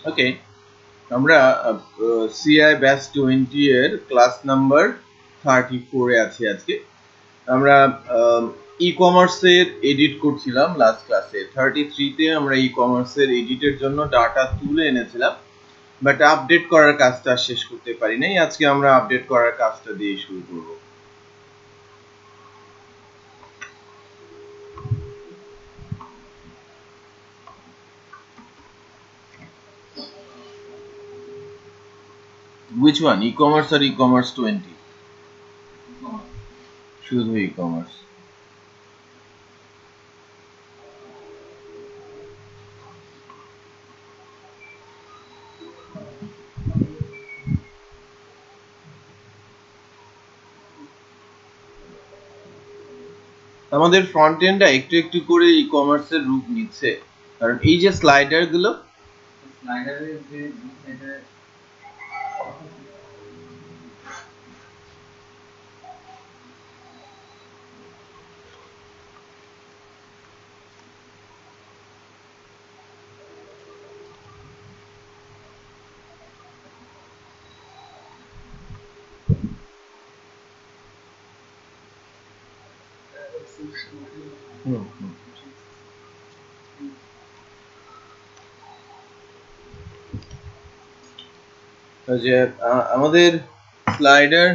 ওকে, আমরা CI batch 20 এর class number 34 এ আছি আজকে। আমরা ই কমার্সের এডিট করছিলাম লাস্ট ক্লাসে। 33 তে আমরা ই কমার্সের এডিটের জন্য ডাটা তুলে এনেছিলাম, বাট আপডেট করার কাজটা শেষ করতে পারি নাই। আজকে আমরা আপডেট করার কাজটা দিয়ে শুরু করব। Which one, e-commerce or e-commerce 20? শুধু e-commerce। আমাদের ফ্রন্ট এন্ডটা একটু একটু করে ই-কমার্সের রূপ নিচ্ছে, কারণ এই যে স্লাইডার গুলো, স্লাইডারের যে আমাদের স্লাইডার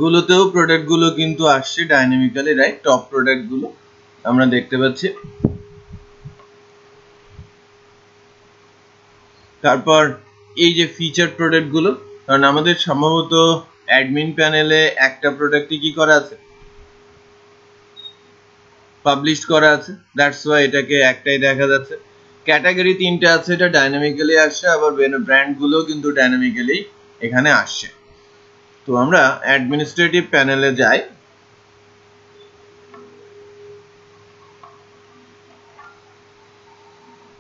গুলোতেও প্রোডাক্ট গুলো কিন্তু আসছে ডাইনামিক্যালি, রাইট? টপ প্রোডাক্ট গুলো আমরা দেখতে পাচ্ছি। তারপর এই যে ফিচার প্রোডাক্ট গুলো, কারণ আমাদের সম্ভবত অ্যাডমিন প্যানেলে একটা প্রোডাক্টই কি করা আছে, পাবলিশ করা আছে, দ্যাটস ওয়াই এটাকে একটাই দেখা যাচ্ছে। ক্যাটাগরি 3টা আছে, এটা ডাইনামিক্যালি আসছে, আবার ব্র্যান্ড গুলো কিন্তু ডাইনামিক্যালি এখানে আসছে। তো আমরা অ্যাডমিনিস্ট্রেটিভ প্যানেলে যাই।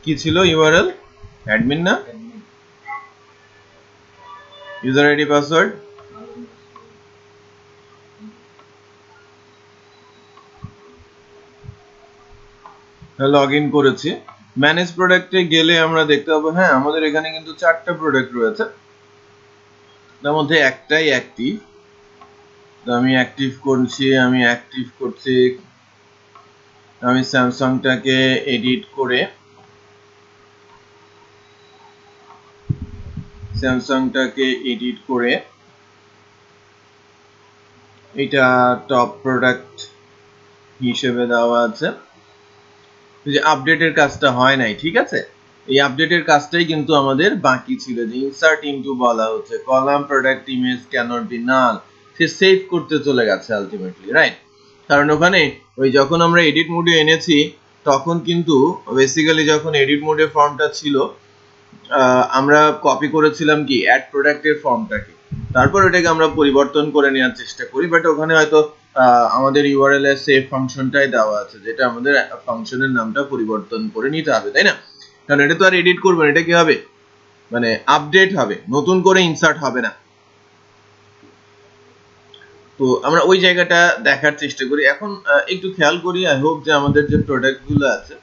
কি ছিল ইউআরএল? অ্যাডমিন না user ID password? Log in করেছি। ম্যানেজ প্রোডাক্টে গেলে আমরা দেখতে পাবো, হ্যাঁ আমাদের এখানে কিন্তু 4টা প্রোডাক্ট রয়েছে, তার মধ্যে একটাই অ্যাক্টিভ। তো আমি অ্যাক্টিভ করছি, আমি স্যামসাংটাকে এডিট করে এটা টপ প্রোডাক্ট হিসেবে দেওয়া আছে। যে আপডেটের কাজটা হয় নাই, ঠিক আছে? এই আপডেটের কাজটাই কিন্তু আমাদের বাকি ছিল, যে ইনসার্ট ইনটু বলা হচ্ছে, column product image cannot be null, সে সেভ করতে চলে গেছে আলটিমেটলি, রাইট? কারণ ওখানে ওই যখন আমরা এডিট মোডে এনেছি তখন কিন্তু বেসিক্যালি যখন এডিট মোডে ফর্মটা ছিল, আমরা কপি করেছিলাম কি অ্যাড প্রোডাক্টের ফর্মটাকে, তারপর ওটাকে আমরা পরিবর্তন করে নেওয়ার চেষ্টা করি, বাট ওখানে হয়তো আমাদের ইউআরএল এর সেভ ফাংশনটাই দেওয়া আছে, যেটা আমাদের ফাংশনের নামটা পরিবর্তন করে নিতে হবে, তাই না? কারণ এটা তো আর এডিট করবেন, এটা কি হবে, মানে আপডেট হবে, নতুন করে ইনসার্ট হবে না। তো আমরা ওই জায়গাটা দেখার চেষ্টা করি। এখন একটু খেয়াল করি, আই হোপ যে আমাদের যে প্রোডাক্ট গুলো আছে,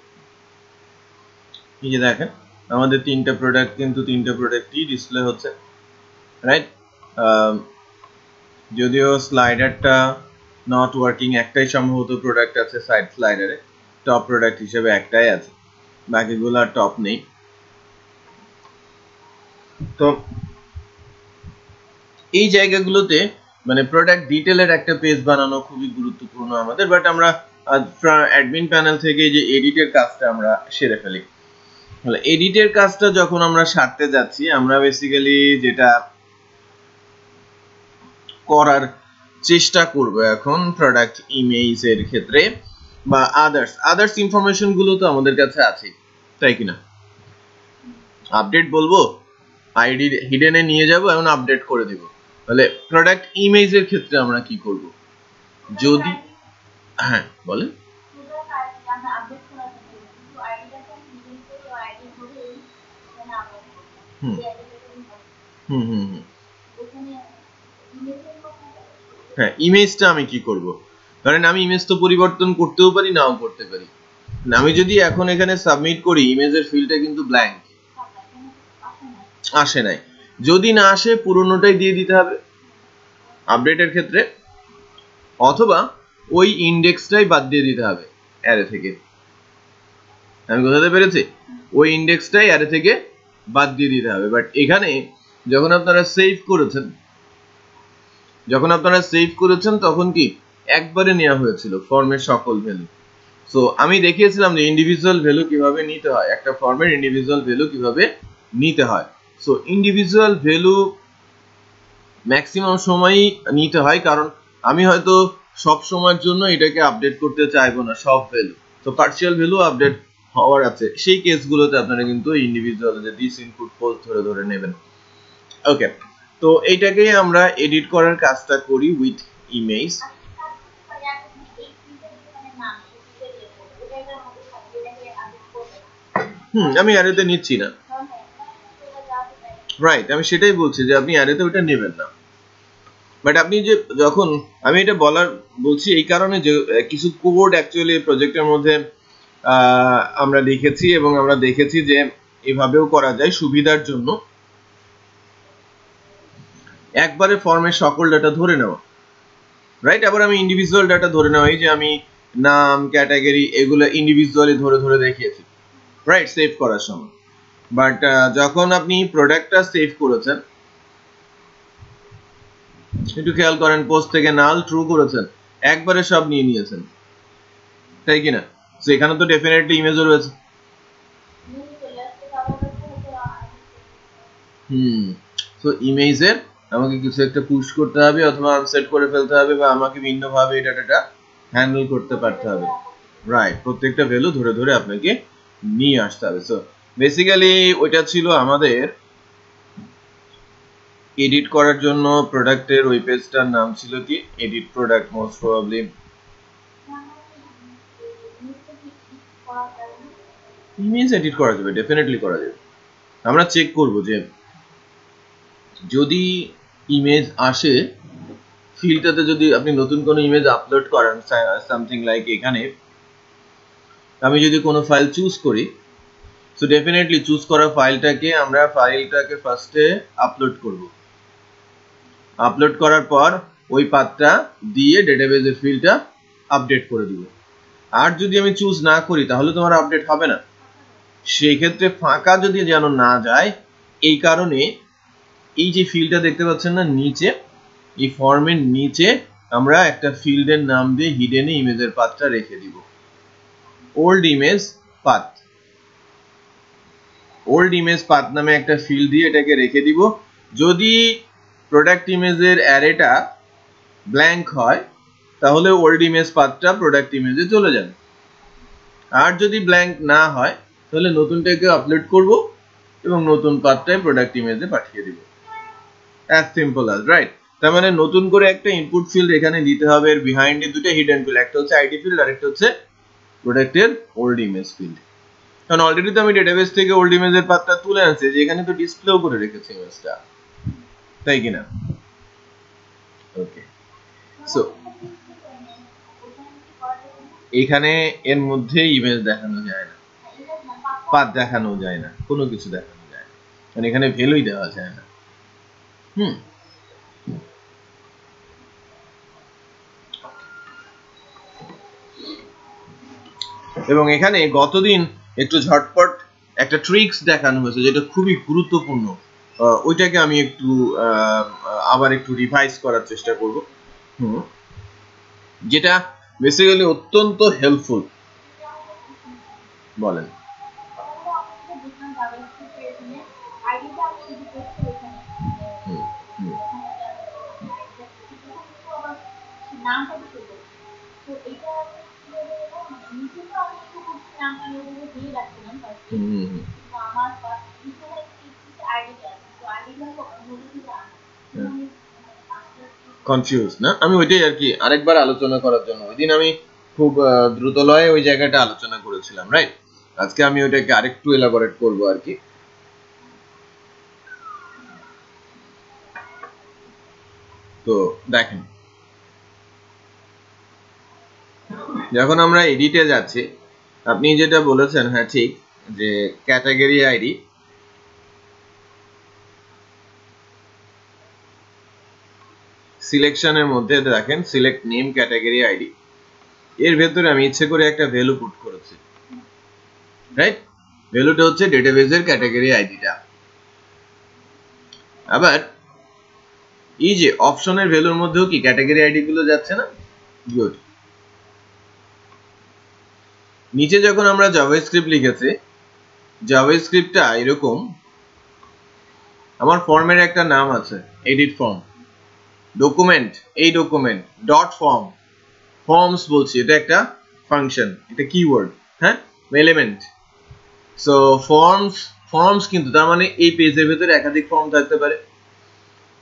এই যে দেখেন আমাদের 3টা প্রোডাক্ট, কিন্তু 3টা প্রোডাক্টই ডিসপ্লে হচ্ছে, রাইট? যদিও স্লাইডারটা নট ওয়ার্কিং, একটাই সম্ভবত প্রোডাক্ট আছে সাইড স্লাইডারে, টপ প্রোডাক্ট হিসেবে একটাই আছে, বাকিগুলো আর টপ নেই। তো এই জায়গাগুলোতে মানে প্রোডাক্ট ডিটেলের একটা পেজ বানানো খুবই গুরুত্বপূর্ণ আমাদের, বাট আমরা অ্যাডমিন প্যানেল থেকে যে এডিটের কাজটা আমরা সেরে ফেলি। এডিটের কাজটা যখন আমরা সারতে যাচ্ছি, আমরা বেসিক্যালি যেটা করার চেষ্টা করব এখন প্রোডাক্ট ইমেজের ক্ষেত্রে বা আদার্স ইনফরমেশন গুলো তো আমাদের কাছে আছে, তাই কিনা? আপডেট বলবো, আইডি হিডেনে নিয়ে যাব, এখন আপডেট করে দিব। তাহলে প্রোডাক্ট ইমেজের ক্ষেত্রে আমরা কি করব? যদি হ্যাঁ বলেন। হ্যাঁ, ইমেজটা আমি কি করব? কারণ আমি ইমেজ তো পরিবর্তন করতেও পারি, নাও করতে পারি। আমি যদি এখন এখানে সাবমিট করি, ইমেজের ফিল্ডটা কিন্তু ব্ল্যাঙ্ক, আসে নাই, যদি না আসে পুরনোটাই দিয়ে দিতে হবে আপডেটের ক্ষেত্রে, অথবা ওই ইন্ডেক্সটাই বাদ দিয়ে দিতে হবে অ্যারে থেকে। আমি বোঝাতে পেরেছি? ওই ইন্ডেক্সটাই অ্যারে থেকে বাদ দিয়ে দিতে হবে। বাট এখানে যখন আপনারা সেভ করেছেন তখন কি একবারে নেওয়া হয়েছিল ফর্মের সকল ভ্যালু। সো আমি দেখিয়েছিলাম যে ইন্ডিভিজুয়াল ভ্যালু কিভাবে নিতে হয়, একটা ফর্মের ইন্ডিভিজুয়াল ভ্যালু কিভাবে নিতে হয়। সো ইন্ডিভিজুয়াল ভ্যালু ম্যাক্সিমাম সময়ই নিতে হয়, কারণ আমি হয়তো সব সময়ের জন্য এটাকে আপডেট করতে চাইবো না সব ভ্যালু, তো পার্শিয়াল ভ্যালু আপডেট হওয়ার আছে, সেই কেসগুলোতে আপনারা কিন্তু ইন্ডিভিজুয়াল যে দিস ইনপুট পোস্ট ধরে ধরে নেবেন। ওকে, তো এইটাকেই আমরা এডিট করার কাজটা করি উইথ ইমেজ। আমি অ্যারেতে নিচ্ছি না, রাইট, আমি সেটাই বলছি যে আপনি অ্যারেতে ওটা নেবেন না। বাট আপনি যে যখন আমি এটা বলছি এই কারণে যে কিছু কোড অ্যাকচুয়ালি প্রজেক্টের মধ্যে আমরা লিখেছি এবং আমরা দেখেছি যে এভাবেও করা যায় সুবিধার জন্য। একবারে ফর্মের সকল ডাটা ধরে নেওয়া, রাইট, আবার আমি ইন্ডিভিজুয়াল ডাটা ধরে নেওয়া, এই যে আমি নাম, ক্যাটাগরি এগুলো ইন্ডিভিজুয়ালি ধরে ধরে দেখিয়েছি, রাইট, সেভ করার সময়। বাট যখন আপনি প্রোডাক্টটা সেভ করেছেন, একটু খেয়াল করেন, পোস্ট থেকে নাল ট্রু করেছেন, একবারে সব নিয়ে নিয়েছেন, তাই কিনা? তো এখানে তো ডেফিনেটলি ইমেজও রয়েছে। তো ইমেজের আমাকে কিছু একটা পুশ করতে হবে অথবা আনসেট করে ফেলতে হবে, বা আমাকে ভিন্নভাবে এই ডাটাটা হ্যান্ডেল করতে পারতে হবে, রাইট, প্রত্যেকটা ভ্যালু ধরে ধরে আপনাকে নিয়ে আসতে হবে। সো বেসিক্যালি ওইটা ছিল আমাদের এডিট করার জন্য প্রোডাক্টের ওই পেজটার নাম ছিল কি edit product, most probably. Image edit করা যাবে, ডেফিনেটলি করা যাবে। আমরা চেক করব যে যদি ইমেজ আসে ফিল্ডটাতে, যদি আপনি নতুন কোনো ইমেজ আপলোড করেন, সামথিং লাইক এখানে আমি যদি কোনো ফাইল চুজ করি, সো ডেফিনেটলি চুজ করা ফাইলটাকে আমরা ফাইলটাকে ফার্স্টে আপলোড করব। আপলোড করার পর ওই পাথটা দিয়ে ডেটাবেজের ফিল্ডটা আপডেট করে দিব। আর যদি আমি চুজ না করি তাহলে তোমার আপডেট হবে না, সেই ক্ষেত্রে ফাঁকা যদি যেন না যায়, এই কারণে এই যে ফিল্ডটা দেখতে পাচ্ছেন না নিচে, এই ফর্মের নিচে আমরা একটা ফিল্ডের নাম দিয়ে হিডেনে ইমেজের পাথটা রেখে দিব, ওল্ড ইমেজ পাথ নামে একটা ফিল্ড দিয়ে এটাকে রেখে দিব। যদি প্রোডাক্ট ইমেজের অ্যারেটা ব্ল্যাঙ্ক হয় তাহলে ওল্ড ইমেজ পাথটা প্রোডাক্ট ইমেজে চলে যাবে, আর যদি ব্ল্যাঙ্ক না হয় তাহলে নতুনটাকে আপলোড করব এবং নতুন পাথটাই প্রোডাক্ট ইমেজে পাঠিয়ে দিব। As simple as, right. তার মানে নতুন করে একটা ইনপুট ফিল্ড এখানে দিতে হবে, এর বিহাইন্ডে দুটো হিডেন ফিল্ড, একটা হচ্ছে আইডি ফিল্ড আর একটা হচ্ছে প্রোডাক্টের ওল্ড ইমেজ ফিল্ড। কারণ অলরেডি তো আমি ডেটাবেস থেকে ওল্ড ইমেজের পাথটা তুলে আনছি, যে এখানে তো ডিসপ্লেও করে রেখেছি ইমেজটা, তাই কিনা? ওকে, সো এখানে এর মধ্যে ইমেজ দেখানো যায় না, পাথ দেখানো যায় না, কোনো কিছু দেখানো যায় না, কারণ এখানে ভ্যালুই দেওয়া যায় না। এবং এখানে গতদিন একটু ঝটপট একটা ট্রিক্স দেখানো হয়েছে যেটা খুবই গুরুত্বপূর্ণ, ওইটাকে আমি একটু আবার একটু রিভাইজ করার চেষ্টা করব, যেটা বেসিক্যালি অত্যন্ত হেল্পফুল। বলেন। কনফিউজ না, আমি ওইটাই আর কি আরেকবার আলোচনা করার জন্য, ওই দিন আমি খুব দ্রুত লয়ে ওই জায়গাটা আলোচনা করেছিলাম, রাইট। আজকে আমি ওইটাকে আরেকটু এলাবোরেট করব আর কি। তো দেখেন, যখন আমরা এডিটে যাচ্ছি, আপনি যেটা বলেছেন, হ্যাঁ ঠিক, যে ক্যাটাগরি আইডি সিলেকশনের মধ্যে দেখেন সিলেক্ট নেম ক্যাটাগরি আইডি, এর ভেতরে আমি ইচ্ছে করে একটা ভ্যালু পুট করেছি, রাইট? ভ্যালুটা হচ্ছে ডেটাবেজের ক্যাটাগরি আইডিটা। আবার এই যে অপশনের ভ্যালুর মধ্যেও কি ক্যাটাগরি আইডি গুলো যাচ্ছে না? গুড। নিচে যখন আমরা জাভাস্ক্রিপ্ট লিখেছি, জাভাস্ক্রিপ্টটা এরকম, আমার ফর্মের একটা নাম আছে এডিট ফর্ম, ডকুমেন্ট, এই ডকুমেন্ট ডট ফর্ম, ফর্মস বলছি, এটা একটা ফাংশন, এটা কিওয়ার্ড, হ্যাঁ, এলিমেন্ট। সো ফর্মস কিন্তু তার মানে এই পেজের ভিতরে একাধিক ফর্ম থাকতে পারে।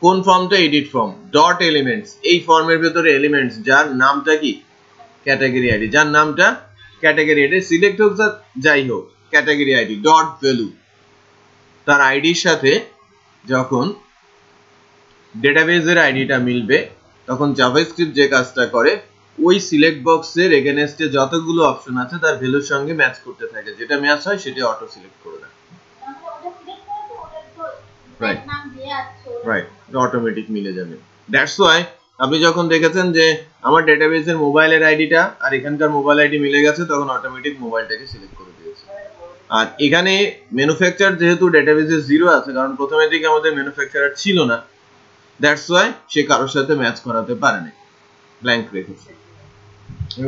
কোন ফর্মটা? Edit form. ডট এলিমেন্টস, এই ফর্মের ভিতরে এলিমেন্টস যার নামটা কি ক্যাটাগরি আইডি, যার নামটা ক্যাটাগরি আইডি, সিলেক্ট হোক যাই হোক ক্যাটাগরি আইডি ডট ভ্যালু, তার আইডির সাথে যখন ডেটাবেজের আইডিটা মিলবে তখন জাভাস্ক্রিপ্ট যে কাজটা করে ওই সিলেক্ট বক্সের এগেনস্টে যতগুলো অপশন আছে তার ভ্যালুর সঙ্গে ম্যাচ করতে থাকে, যেটা ম্যাচ হয় সেটা অটো সিলেক্ট করে দেয়, রাইট? রাইট, অটোমেটিক মিলে যাবে। দ্যাটস ওয়াই আপনি যখন দেখেছেন যে আমার ডেটাবেজের মোবাইলের আইডিটা আর এখানকার মোবাইল আইডি মিলে গেছে তখন অটোমেটিক মোবাইলটাকে সিলেক্ট করে দিয়েছে। আর এখানে ম্যানুফ্যাকচার যেহেতু ডেটাবেজে 0 আছে, কারণ প্রথমে দিকে আমাদের ম্যানুফ্যাকচারার ছিল না, দ্যাটস ওয়াই সে কারোর সাথে ম্যাচ করাতে পারেনি, ব্ল্যাঙ্ক রেখেছে।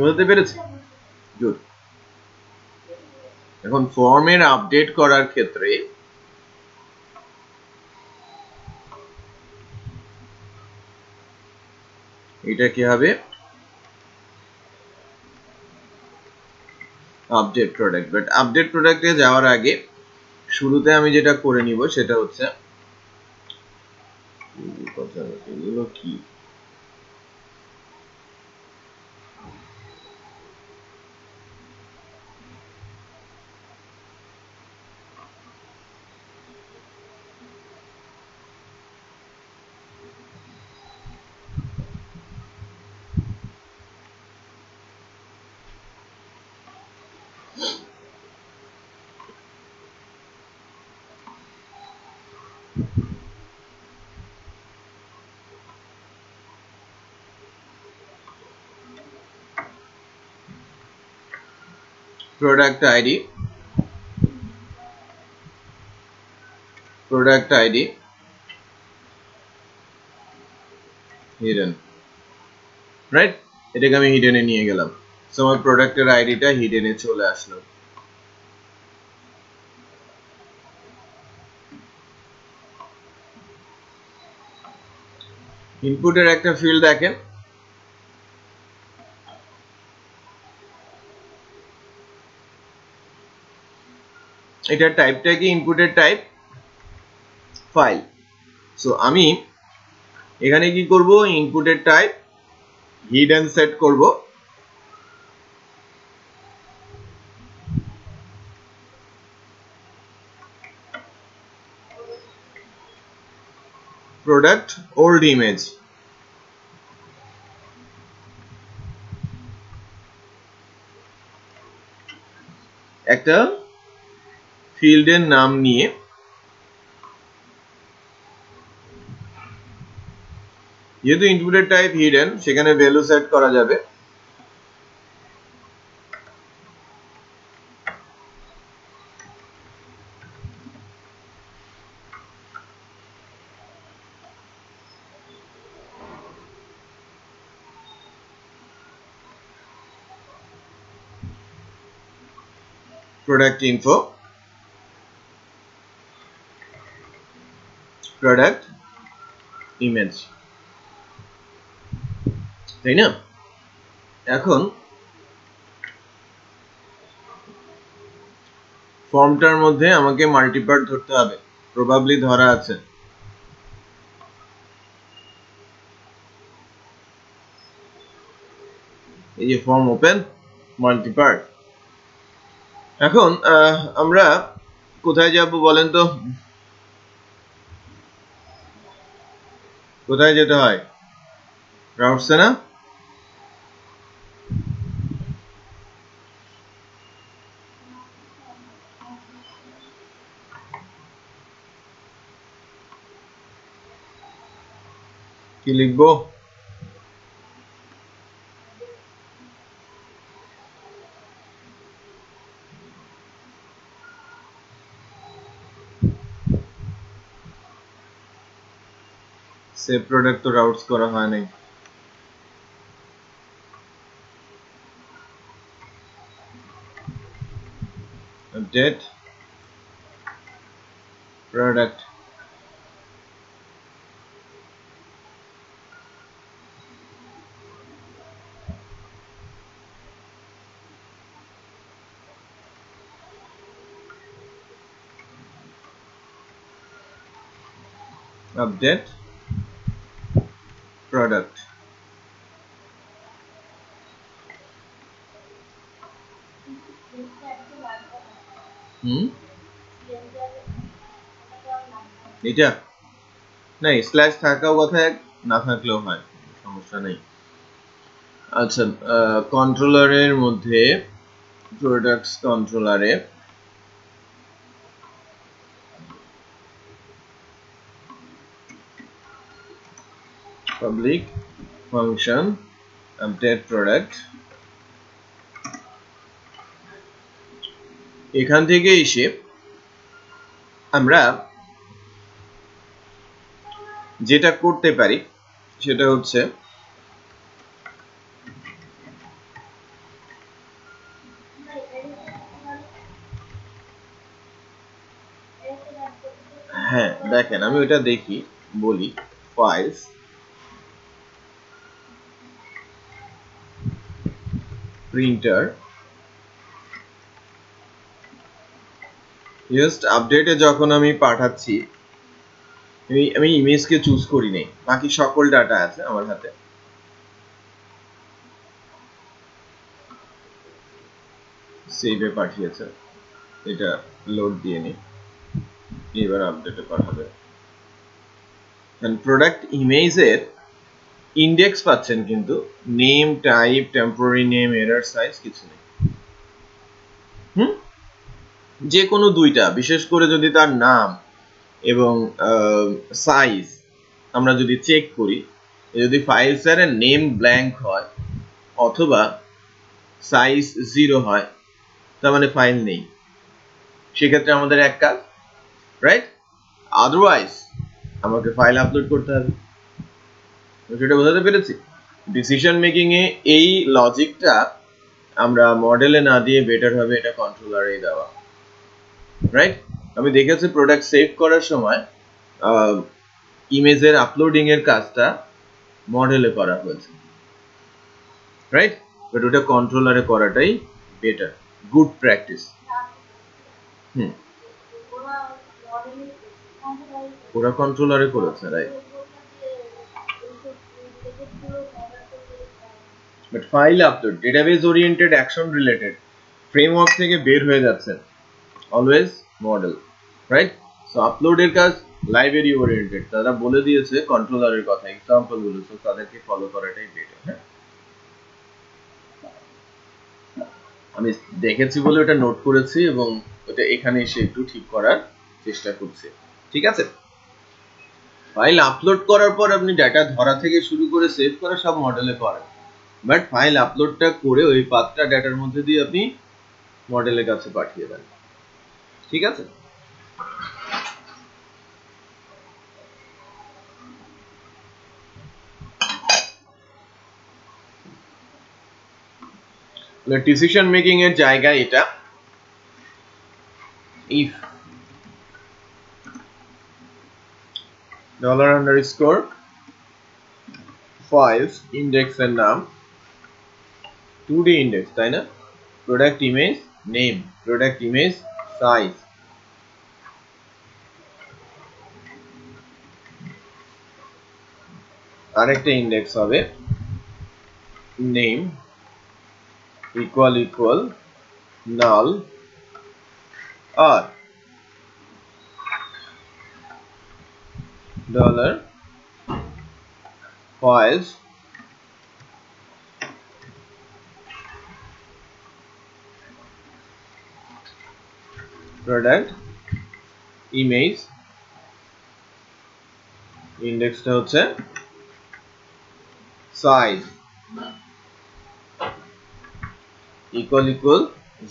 বুঝতে পেরেছি? গুড। এখন ফর্মের আপডেট করার ক্ষেত্রে এটা কি হবে? Update product. বাট আপডেট প্রোডাক্টে যাওয়ার আগে শুরুতে আমি যেটা করে নিব সেটা হচ্ছে এগুলো কি, product ID, product ID hidden, right? এটাকে আমি হিডেনে নিয়ে গেলাম, সো আমার প্রোডাক্টের আইডিটা হিডেনে চলে আসলো। ইনপুটের একটা ফিল্ড দেখেন, এটার টাইপটা কি? ইনপুটের টাইপ ফাইল। সো আমি এখানে কি করব? ইনপুটের টাইপ হিডেন সেট করব, প্রোডাক্ট ওল্ড ইমেজ, একটা ফিল্ডের নাম নিয়ে যেহেতু ইনপুটের টাইপ হিডেন সেখানে ভ্যালু সেট করা যাবে, প্রোডাক্ট ইনফো, প্রোডাক্ট ইমেজ, তাই না? এখন ফর্মটার মধ্যে আমাকে মাল্টিপার্ট ধরতে হবে, প্রবাবলি ধরা আছে, এই যে ফর্ম ওপেন মাল্টিপার্ট। এখন আমরা কোথায় যাব বলেন তো? কোথায় যেতে হয়? রাউটসে না? কি লিখবো? সেভ প্রোডাক্ট তো রাউটস করা হয় নাই। আপডেট প্রোডাক্ট update product এটা নাই স্ল্যাশ থাকাও কথা এক, না থাকলেও হয়, সমস্যা নেই। আচ্ছা, কন্ট্রোলারের মধ্যে প্রোডাক্টস কন্ট্রোলারে পাবলিক ফাংশন আপডেট প্রোডাক্ট, এখান থেকে এসে আমরা যেটা করতে পারি সেটা হচ্ছে হ্যাঁ দেখেন, আমি ওটা দেখি বলি ফাইলস প্রিন্টার জাস্ট আপডেটে যখন আমি পাঠাচ্ছি আমি ইমেজকে চুজ করি নাই, বাকি সকল ডাটা আছে আমার হাতে। সেভে পাঠিয়েছে, এটা লোড দিয়ে নি, এবার আপডেটে পাঠাবে। প্রোডাক্ট ইমেজের ইন্ডেক্স পাচ্ছেন, কিন্তু name, type, temporary name, error size কিছু নেই। যে কোনো দুইটা, বিশেষ করে যদি তার নাম এবং সাইজ আমরা যদি চেক করি, যদি ফাইল সারের নেম ব্ল্যাঙ্ক হয় অথবা সাইজ 0 হয়, তার মানে ফাইল নেই, সেক্ষেত্রে আমাদের এক কাজ, রাইট? আদারওয়াইজ আমাকে ফাইল আপলোড করতে হবে। সেটা বোঝাতে পেরেছি? ডিসিশন মেকিং এ এই লজিকটা আমরা মডেলে না দিয়ে বেটার হবে এটা কন্ট্রোলারে দেওয়া, রাইট? আমি দেখেছি প্রোডাক্ট সেভ করার সময় ইমেজের আপলোডিং এর কাজটা মডেলে করা হয়েছে, রাইট? বাট ওটা কন্ট্রোলারে করাটাই বেটার, গুড প্র্যাকটিস। ওরা কন্ট্রোলারে করেছে, right? But file upload database oriented, action related framework থেকে বের হয়ে যাচ্ছে, অলওয়েজ মডেল, রাইট? সো আপলোডের কাজ লাইব্রেরি ওরিয়েন্টেড, তারা বলে দিয়েছে কন্ট্রোলারের কথা, এক্সাম্পল গুলো, সো তাদেরকে ফলো করাটাই বেটার। হ্যাঁ, আমি দেখেছি বলে ওটা নোট করেছি এবং ওটা এখানে এসে একটু ঠিক করার চেষ্টা করছি, ঠিক আছে? ফাইল আপলোড করার পর আপনি ডাটা ধরা থেকে শুরু করে সেভ করা সব মডেলে করেন, বাট ফাইল আপলোডটা করে ওই পাথটা ডাটার মধ্যে দিয়ে আপনি মডেলের কাছে পাঠিয়ে দেন, ঠিক আছে? ডিসিশন মেকিং এর জায়গা এটা, ইফ $_ files index এর নাম 2D index, তাই না? Product image name, product image size, আরেকটা ইন্ডেক্স হবে নেম ইকুয়াল নাল আর $files প্রোডাক্ট ইমেজ, ইন্ডেক্সটা হচ্ছে সাইজ ইকুয়াল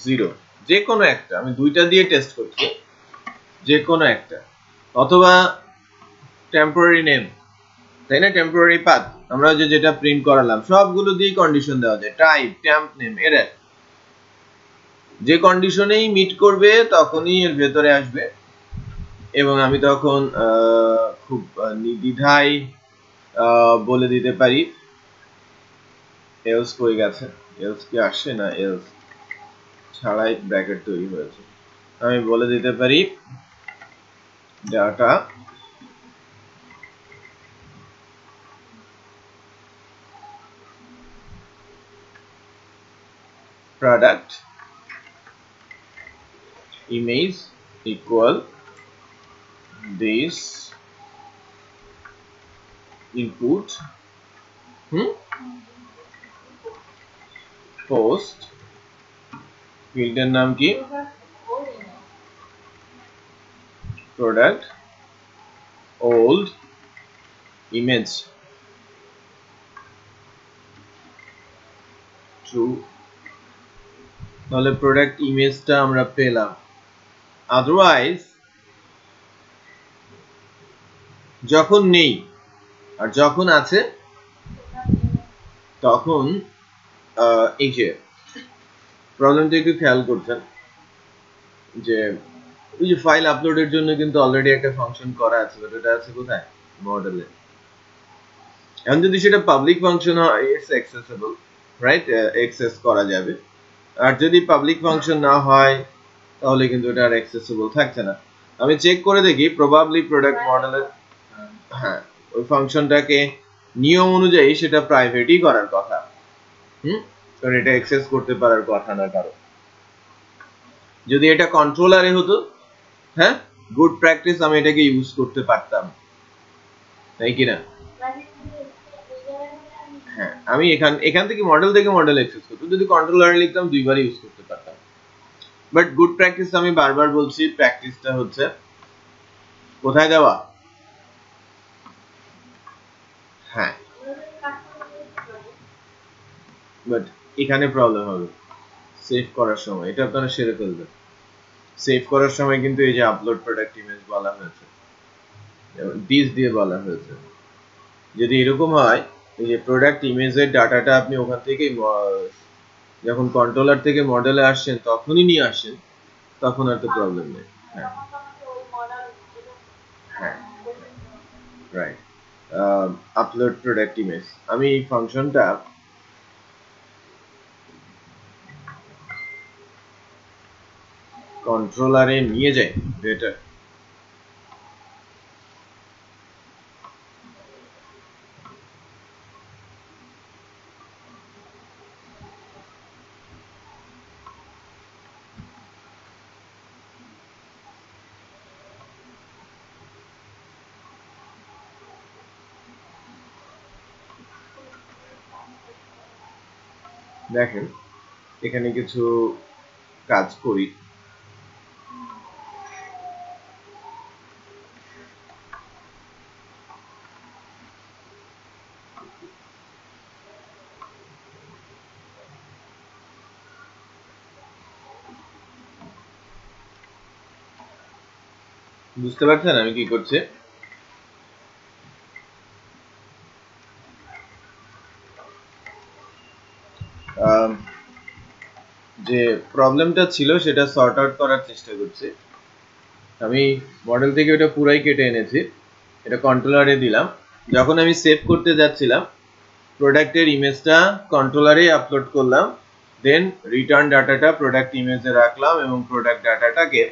0, যে কোনো একটা, আমি দুইটা দিয়ে টেস্ট করছি, যে কোনো একটা, অথবা টেম্পোরারি নেম তাই না? টেম্পোরারি পাথ আমরা যেটা প্রিন্ট করালাম সবগুলো দিয়ে কন্ডিশন দেওয়া যায়, টাইপ, টেম্প নেম, এরর, যে কন্ডিশনেই মিট করবে তখনই এর ভেতরে আসবে এবং আমি তখন খুব নির্দ্বিধায় বলে দিতে পারি এলস কই গেছে, এলস কি আসে না, এলস ছাড়াই ব্র্যাকেট তৈরি হয়েছে, আমি বলে দিতে পারি data product image equal this input post ফিল্ডের নাম কি product old image true, তাহলে প্রোডাক্ট ইমেজটা আমরা পেলাম। আদারওয়াইজ যখন নেই আর যখন আছে তখন এই যে প্রবলেমটা একটু খেয়াল করছেন যে ওই যে ফাইল আপলোডের জন্য কিন্তু অলরেডি একটা ফাংশন করা আছে, বাট এটা আছে কোথায়, মডেলে। এখন যদি সেটা পাবলিক ফাংশন হয় ইটস অ্যাক্সেসিবল, রাইট, অ্যাক্সেস করা যাবে। আর যদি পাবলিক ফাংশন না হয় তাহলে কিন্তু এটা আর অ্যাক্সেসিবল থাকছে না। আমি চেক করে দেখি প্রবাবলি প্রোডাক্ট মডেলের, হ্যাঁ, ওই ফাংশনটাকে নিয়ম অনুযায়ী সেটা প্রাইভেটই করার কথা, কারণ এটা অ্যাক্সেস করতে পারার কথা না কারো। যদি এটা কন্ট্রোলারে হতো, হ্যাঁ, গুড প্র্যাকটিস, আমি এটাকে ইউজ করতে পারতাম, তাই কিনা? হ্যাঁ, আমি এখান থেকে মডেল অ্যাক্সেস করতাম, যদি কন্ট্রোলারে লিখতাম দুইবার ইউজ করতে পারতাম। বাট গুড প্র্যাকটিস, আমি বারবার বলছি, প্র্যাকটিসটা হচ্ছে কোথায় দেওয়া, হ্যাঁ, বাট এখানে প্রবলেম হবে সেভ করার সময়, এটা আপনারা সেরে ফেলবেন। সেভ করার সময় কিন্তু এই যে আপলোড প্রোডাক্ট ইমেজ বলা হয়েছে, দিস দিয়ে বলা হয়েছে, যদি এরকম হয় এই যে প্রোডাক্ট ইমেজের ডাটাটা আপনি ওখান থেকে যখন কন্ট্রোলার থেকে মডেলে আসছেন তখনই নিয়ে আসেন, তখন আর তো প্রবলেম নেই। হ্যাঁ, হ্যাঁ, রাইট, আপলোড প্রোডাক্ট ইমেজ, আমি এই ফাংশনটা কন্ট্রোলারে নিয়ে যাই বেটার। দেখেন এখানে কিছু কাজ করি, বুঝতে পারছেন আমি কি করছি? যে প্রবলেমটা ছিল সেটা সর্ট আউট করার চেষ্টা করছি। আমি মডেল থেকে ওটা পুরাই কেটে এনেছি, এটা কন্ট্রোলারে দিলাম। যখন আমি সেভ করতে যাচ্ছিলাম প্রোডাক্টের ইমেজটা কন্ট্রোলারে আপলোড করলাম, দেন রিটার্ন ডাটাটা প্রোডাক্ট ইমেজে রাখলাম এবং প্রোডাক্ট ডাটাটাকে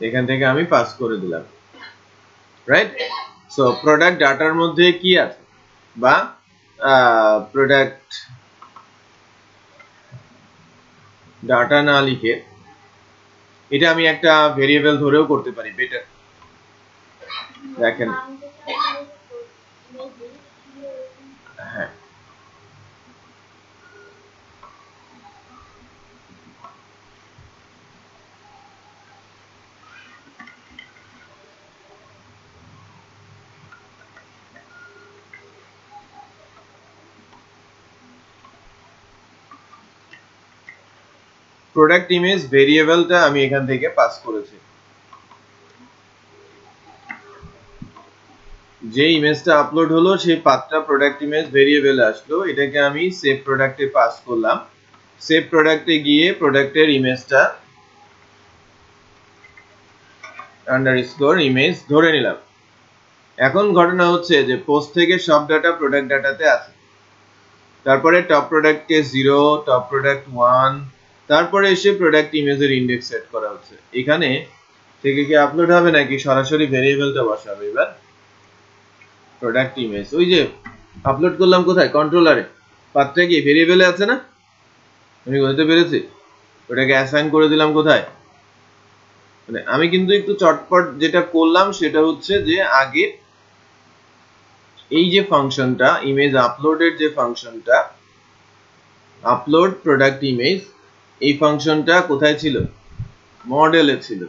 এখান থেকে আমি পাস করে দিলাম, রাইট? সো প্রোডাক্ট ডাটার মধ্যে কি আছে, বা প্রোডাক্ট ডাটা না লিখে এটা আমি একটা ভেরিয়েবল ধরেও করতে পারি বেটার। দেখেন, হ্যাঁ, প্রোডাক্ট ইমেজ ভেরিয়েবলটা আমি এখান থেকে পাস করেছি। যে ইমেজটা আপলোড হলো সেই পাথটা প্রোডাক্ট ইমেজ ভেরিয়েবলে আসলো, এটাকে আমি সেভ প্রোডাক্টে পাস করলাম। সেভ প্রোডাক্টে গিয়ে প্রোডাক্টের ইমেজটা আন্ডারস্কোর ইমেজ ধরে নিলাম। এখন ঘটনা হচ্ছে যে পোস্ট থেকে সব ডাটা প্রোডাক্ট ডাটাতে আছে। তারপরে টপ প্রোডাক্টকে 0, টপ প্রোডাক্ট 1, তারপরে এসে প্রোডাক্ট ইমেজের ইন্ডেক্স সেট করা হচ্ছে। এখানে থেকে কি আপলোড হবে নাকি সরাসরি ভেরিয়েবলটা বসাবে? এবার প্রোডাক্ট ইমেজ ওই যে আপলোড করলাম কোথায়? কন্ট্রোলারে। পাথটা কি ভেরিয়েবলে আছে না? আমি বুঝতে পেরেছি। ওটাকে অ্যাসাইন করে দিলাম কোথায়? মানে আমি কিন্তু একটু চটপট যেটা করলাম সেটা হচ্ছে যে আগে এই যে ফাংশনটা ইমেজ আপলোডের যে ফাংশনটা আপলোড প্রোডাক্ট ইমেজ, এই ফাংশনটা কোথায় ছিল? মডেলে ছিল,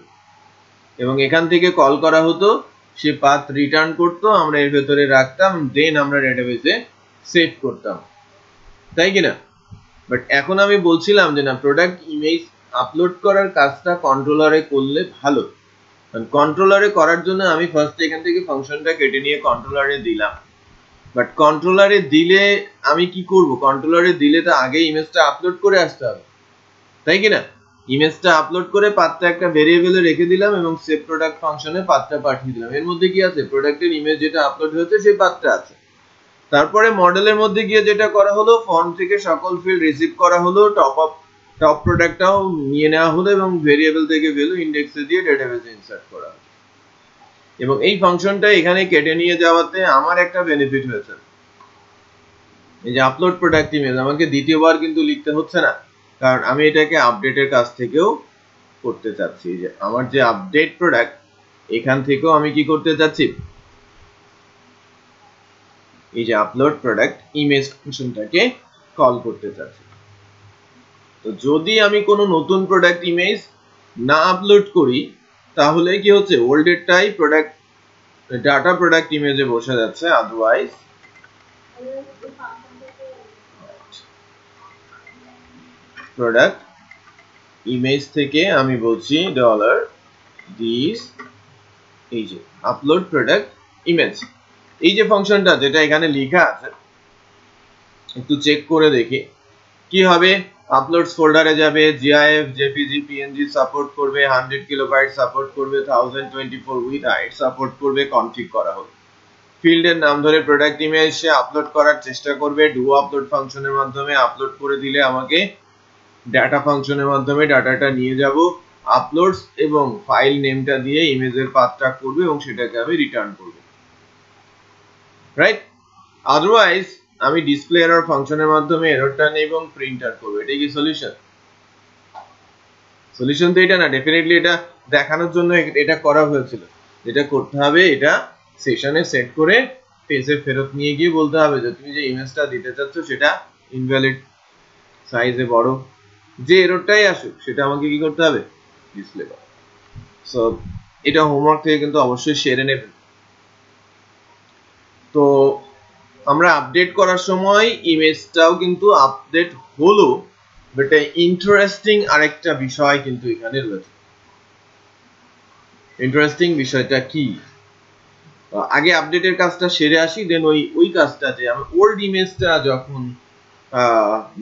এবং এখান থেকে কল করা হতো, সে পাথ রিটার্ন করতো, আমরা এর ভেতরে রাখতাম, দেন আমরা ডেটাবেসে সেভ করতাম, তাই কিনা? বাট এখন আমি বলছিলাম যে না, প্রোডাক্ট ইমেজ আপলোড করার কাজটা কন্ট্রোলারে করলে ভালো। কন্ট্রোলারে করার জন্য আমি ফার্স্ট এখান থেকে ফাংশনটা কেটে নিয়ে কন্ট্রোলারে দিলাম। বাট কন্ট্রোলারে দিলে আমি কি করব? কন্ট্রোলারে দিলে তো আগে ইমেজটা আপলোড করে আসতে হবে, তাই কিনা? ইমেজটা আপলোড করে পাথটা একটা ভেরিয়েবলে রেখে দিলাম এবং সেভ প্রোডাক্ট ফাংশনে পাথটা পাঠিয়ে দিলাম। এর মধ্যে কি আছে? প্রোডাক্টের ইমেজ যেটা আপলোড হয়েছে সেই পাথটা আছে। তারপরে মডেলের মধ্যে গিয়ে যেটা করা হলো, ফর্ম থেকে সকল ফিল্ড রিসিভ করা হলো, টপ প্রোডাক্টটাও নিয়ে নেওয়া হলো এবং ভেরিয়েবল থেকে ভ্যালু ইন্ডেক্সে দিয়ে ডেটাবেসে ইনসার্ট করা হলো। এবং এই ফাংশনটা এখানে কেটে নিয়ে যাওয়াতে আমার একটা বেনিফিট হয়েছে। এই যে আপলোড প্রোডাক্ট ইমেজ আমাকে দ্বিতীয়বার কিন্তু লিখতে হচ্ছে না, কারণ আমি এটাকে আপডেটের কাছ থেকেও করতে চাচ্ছি। যে আমার যে আপডেট প্রোডাক্ট, এখান থেকেও আমি কি করতে চাচ্ছি? এই যে আপলোড প্রোডাক্ট ইমেজ ফাংশনটাকে কল করতে চাচ্ছি। তো যদি আমি কোনো নতুন প্রোডাক্ট ইমেজ না আপলোড করি, তাহলে কি হচ্ছে? ওল্ডেরটাই প্রোডাক্ট ডাটা প্রোডাক্ট ইমেজে বসে যাচ্ছে। আদারওয়াইজ প্রোডাক্ট ইমেজ থেকে আমি বলছি ডলার দিস, এই যে আপলোড প্রোডাক্ট ইমেজ, এই যে ফাংশনটা যেটা এখানে লেখা আছে, একটু চেক করে দেখি কি হবে। আপলোডস ফোল্ডারে যাবে, জিআইএফ, জেপিজি, পিএনজি সাপোর্ট করবে, 100 কিলোবাইট সাপোর্ট করবে, 1024 উইথ হাইট সাপোর্ট করবে, কনফিগ করা হবে। ফিল্ডের নাম ধরে প্রোডাক্ট ইমেজ সে আপলোড করার চেষ্টা করবে, ডু আপলোড ফাংশনের মাধ্যমে আপলোড করে দিলে আমাকে ডাটা ফাংশনের মাধ্যমে ডাটাটা নিয়ে যাব আপলোডস, এবং ফাইল নেমটা দিয়ে ইমেজের পাথটা করবে এবং সেটাকে আমি রিটার্ন করব, রাইট? আদারওয়াইজ আমি ডিসপ্লে এরর ফাংশনের মাধ্যমে এররটা নেব এবং প্রিন্টার করব। এটাই কি সলিউশন? সলিউশন তো এটা না। ডেফিনেটলি এটা দেখানোর জন্য এটা করা হয়েছিল। যেটা করতে হবে, এটা সেশনে সেট করে পেজে ফেরত নিয়ে গিয়ে বলতে হবে যে তুমি যে ইমেজটা দিতে চাচ্ছ সেটা ইনভ্যালিড, সাইজে বড়, যে এররটাই আসুক সেটা আমাকে কি করতে হবে? ডিসপ্লে করা। সো এটা হোমওয়ার্ক থেকে কিন্তু অবশ্যই সেরে নেবেন। তো আমরা আপডেট করার সময় ইমেজটাও কিন্তু আপডেট হলো, বাট ইন্টারেস্টিং আরেকটা বিষয় কিন্তু এখানে রয়েছে। ইন্টারেস্টিং বিষয়টা কি? আগে আপডেটের কাজটা সেরে আসি, দেন ওই কাজটা যে আমি ওল্ড ইমেজটা যখন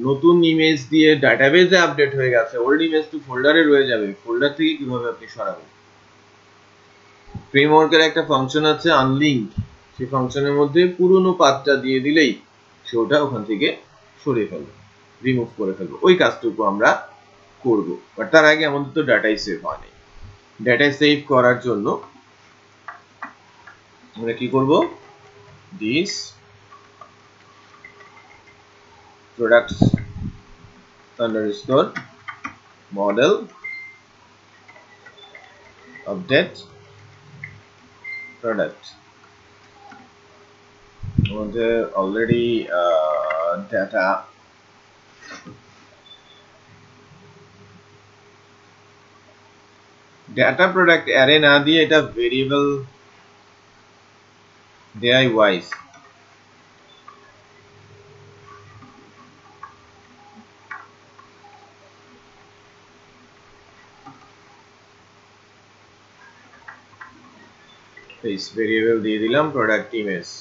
নতুন ইমেজ দিয়ে ডাটাবেজে আপডেট হয়ে গেছে, ওল্ড ইমেজ তো ফোল্ডারে রয়ে যাবে, ফোল্ডার থেকে কিভাবে আপনি সরাবেন? ফ্রেমওয়ার্কের একটা ফাংশন আছে আনলিঙ্ক, সেই ফাংশনের মধ্যে পুরনো পাথটা দিয়ে দিলেই সে ওটা ওখান থেকে সরিয়ে ফেলবে, রিমুভ করে ফেলবে। ওই কাজটুকু আমরা করব, বাট তার আগে আমাদের তো ডাটাই সেভ হয়নি। ডাটাই সেভ করার জন্য আমরা কি করব? This products underscore model update product, আমাদের অলরেডি ডাটা প্রোডাক্ট অ্যারে না দিয়ে এটা ভেরিয়েবল দেয়াই ওয়াইজ। face variable দিয়ে দিলাম product image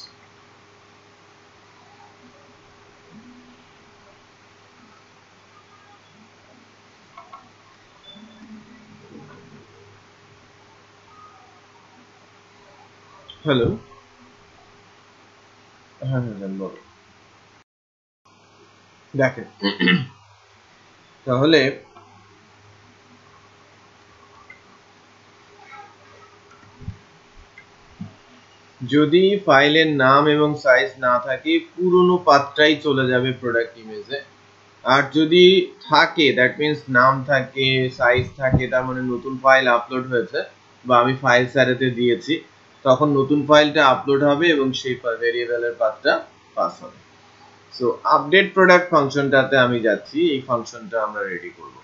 হ্যালো হ্যাঁ বলো দেখেন তাহলে যদি ফাইলের নাম এবং সাইজ না থাকে পুরনো পাথটাই চলে যাবে প্রোডাক্ট ইমেজে আর যদি থাকে দ্যাট মিন্স নাম থাকে সাইজ থাকে তার মানে নতুন ফাইল আপলোড হয়েছে বা আমি ফাইল স্যারেতে দিয়েছি তখন নতুন ফাইলটা আপলোড হবে এবং সেই ভেরিয়েবলের পাথটা পাস হবে সো আপডেট প্রোডাক্ট ফাংশনটাতে আমি যাচ্ছি এই ফাংশনটা আমরা রেডি করব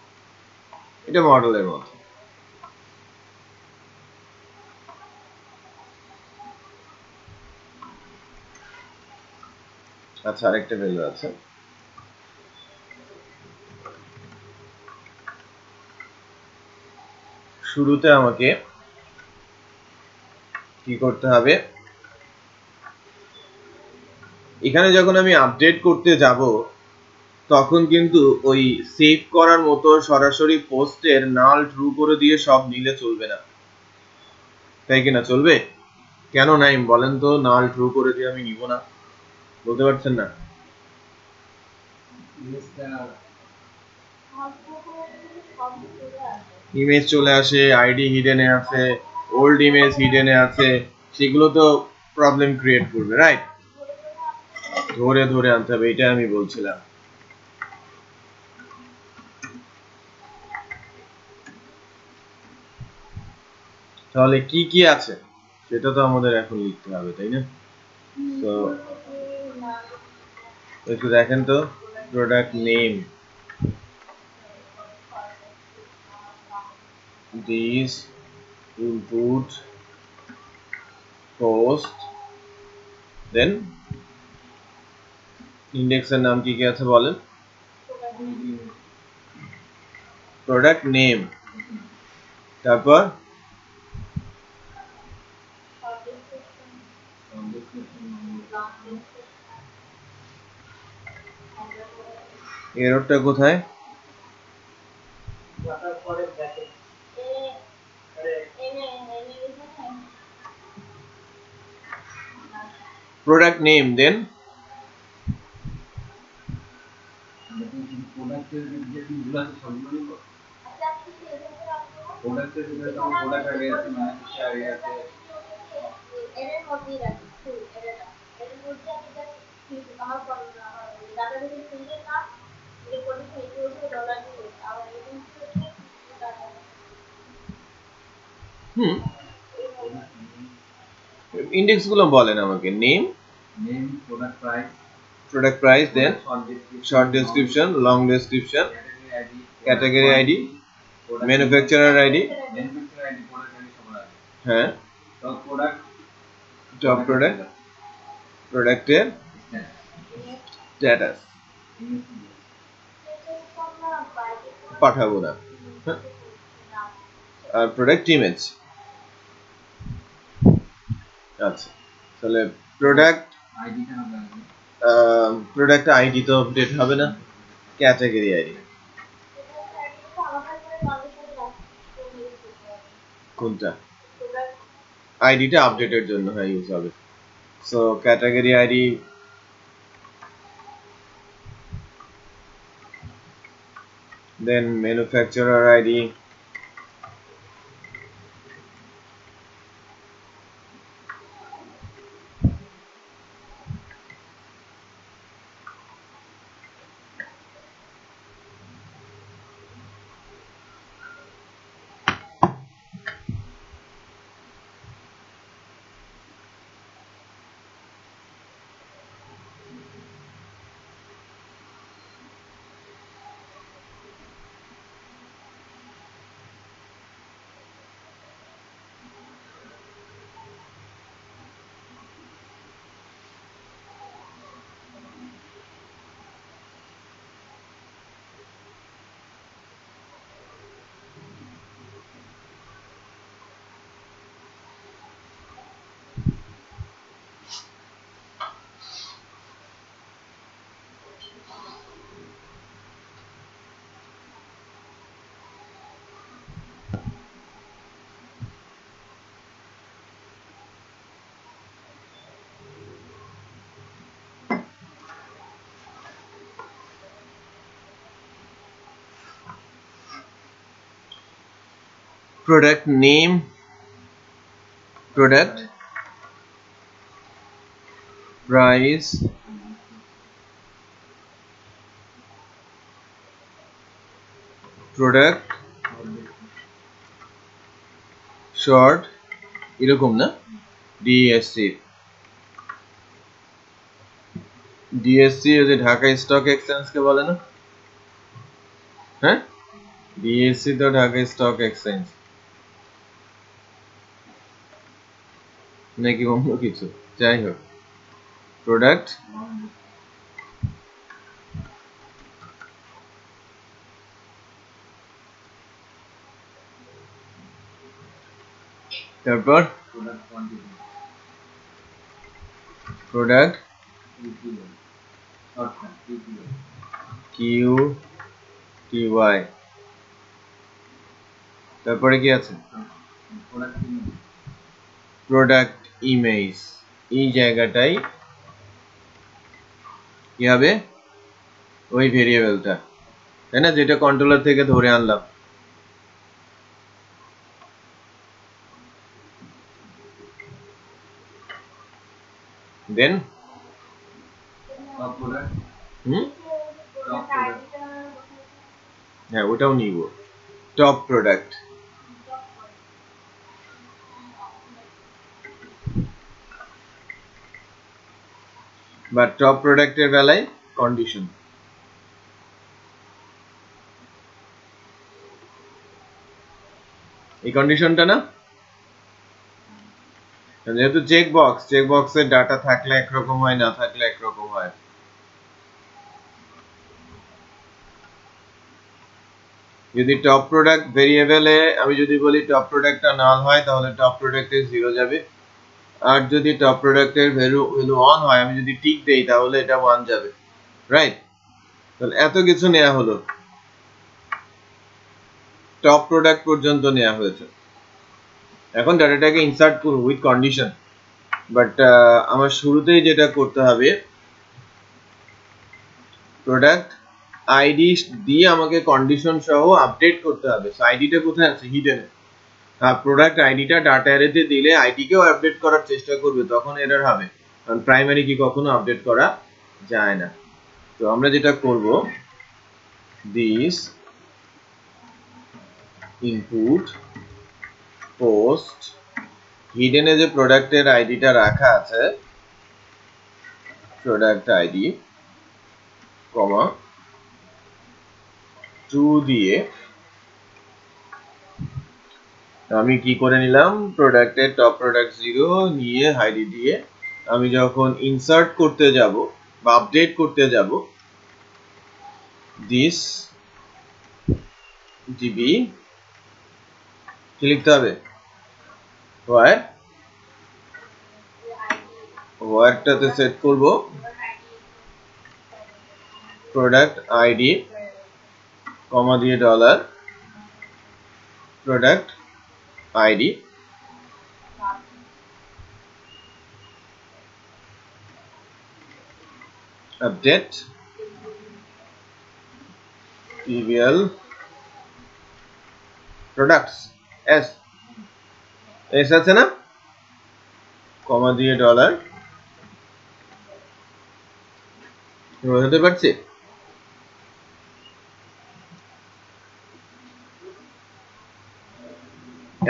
এটা মডেলের মতো আচ্ছা আরেকটা ভ্যালু আছে শুরুতে আমাকে কি করতে হবে এখানে যখন আমি আপডেট করতে যাব তখন কিন্তু ওই সেভ করার মতো সরাসরি পোস্টের নাল ট্রু করে দিয়ে সব নিলে চলবে না তাই কিনা চলবে কেন নাই বলেন তো নাল ট্রু করে দিয়ে আমি নিব না বলতে পারছেন না ইমেজ চলে আসে আইডি হিডেনে আছে ওল্ড ইমেজ হিডেনে আছে সেগুলো তো প্রবলেম ক্রিয়েট করবে রাইট ধরে ধরে আনতে হবে এটা আমি বলছিলাম তাহলে কি কি আছে সেটা তো আমাদের এখন লিখতে হবে তাই না তো একটু দেখেন তো product name these input post then ইন্ডেক্সের নাম কি কি আছে বলেন প্রোডাক্ট নেম তারপর এররটা কোথায় product name then ইন্ডেক্স গুলো বলেন আমাকে name product price then short description long description category id manufacturer id হ্যাঁ top product প্রোডাক্টের স্ট্যাটাস পাঠাবো না আর প্রোডাক্ট ইমেজ আচ্ছা তাহলে প্রোডাক্ট আইডি তো আপডেট হবে না ক্যাটাগরি আইডি কোনটা আইডিটা আপডেটের জন্য হ্যাঁ ইউজ হবে so category ID then manufacturer id product name, product price, product short এরকম না DSC DSC যে ঢাকা স্টক এক্সচেঞ্জ কে বলে না হ্যাঁ DSC তো ঢাকা স্টক এক্সচেঞ্জ নাকি অন্য কিছু যাই হোক প্রোডাক্ট তারপর প্রোডাক্ট কিউ টি ওয়াই তারপরে কি আছে প্রোডাক্ট ইমেজ এই জায়গাটাই কি হবে ওই ভেরিয়েবলটা তাই না যেটা কন্ট্রোলার থেকে ধরে আনলাম দেন হ্যাঁ ওটাও নিব টপ প্রোডাক্ট বা টপ প্রোডাক্টের বেলায় কন্ডিশন এই কন্ডিশনটা না যেহেতু চেক বক্সের ডাটা থাকলে একরকম হয় না থাকলে একরকম হয় যদি টপ প্রোডাক্ট ভেরিয়েবলে আমি যদি বলি টপ প্রোডাক্টটা নাল হয় তাহলে টপ প্রোডাক্টে 0 যাবে আর যদি টপ প্রোডাক্টের ভ্যালু 1 হয় আমি যদি টিক দেই তাহলে এটা 1 যাবে রাইট তাহলে এত কিছু নেওয়া হলো টপ প্রোডাক্ট পর্যন্ত নেওয়া হয়েছে এখন ডাটাটাকে ইনসার্ট করব উইথ কন্ডিশন বাট আমার শুরুতেই যেটা করতে হবে প্রোডাক্ট আইডি দিয়ে আমাকে কন্ডিশন সহ আপডেট করতে হবে সো আইডিটা কোথায় আছে হিডেন আর প্রোডাক্ট আইডিটা ডাটা অ্যারেতে দিলে আইডিকেও আপডেট করার চেষ্টা করবে তখন এরর হবে কারণ প্রাইমারি কি কখনো আপডেট করা যায় না তো আমরা যেটা করব দিস ইনপুট পোস্ট হিডেনে যে প্রোডাক্টের আইডিটা রাখা আছে প্রোডাক্ট আইডি কমা 2 দিয়ে আমি কি করে নিলাম প্রোডাক্টের টপ প্রোডাক্ট 0 নিয়ে আইডি দিয়ে আমি যখন ইনসার্ট করতে যাব বা আপডেট করতে যাব দিস ডিবি কি লিখতে হবে ওয়ারটাতে সেট করব প্রোডাক্ট আইডি কমা দিয়ে dollar product ID update trivial products S আছে না কমা দিয়ে ডলার বোঝাতে পারছি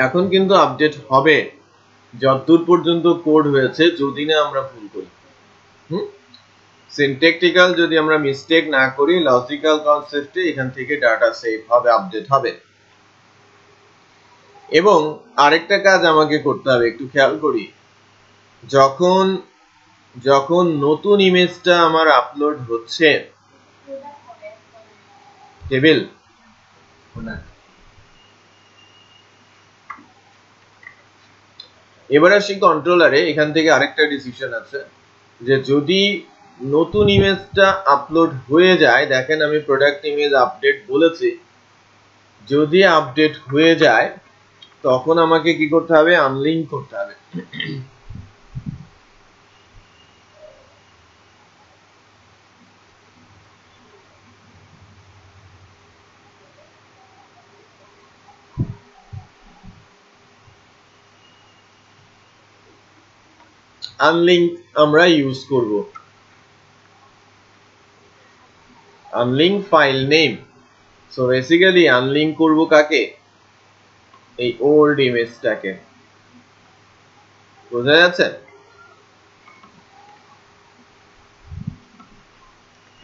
এখন কিন্তু আপডেট হবে যতদূর পর্যন্ত কোড হয়েছে যদি না আমরা ভুল করি সিনট্যাকটিক্যাল যদি আমরা মিস্টেক না করি লজিক্যাল কনসেপ্টে এখান থেকে ডাটা সেভ হবে আপডেট হবে এবং আরেকটা কাজ আমাকে করতে হবে একটু খেয়াল করি যখন নতুন ইমেজটা আমার আপলোড হচ্ছে টেবিল এবার আসি কন্ট্রোলারে এখান থেকে আরেকটা ডিসিশন আছে যে যদি নতুন ইমেজটা আপলোড হয়ে যায় দেখেন আমি প্রোডাক্ট ইমেজ আপডেট বলেছি যদি আপডেট হয়ে যায় তখন আমাকে কি করতে হবে আনলিঙ্ক করতে হবে আনলিঙ্ক আমরা ইউজ করব unlink file name so basically unlink করব কাকে এই ওল্ড ইমেজটাকে বোঝা যাচ্ছে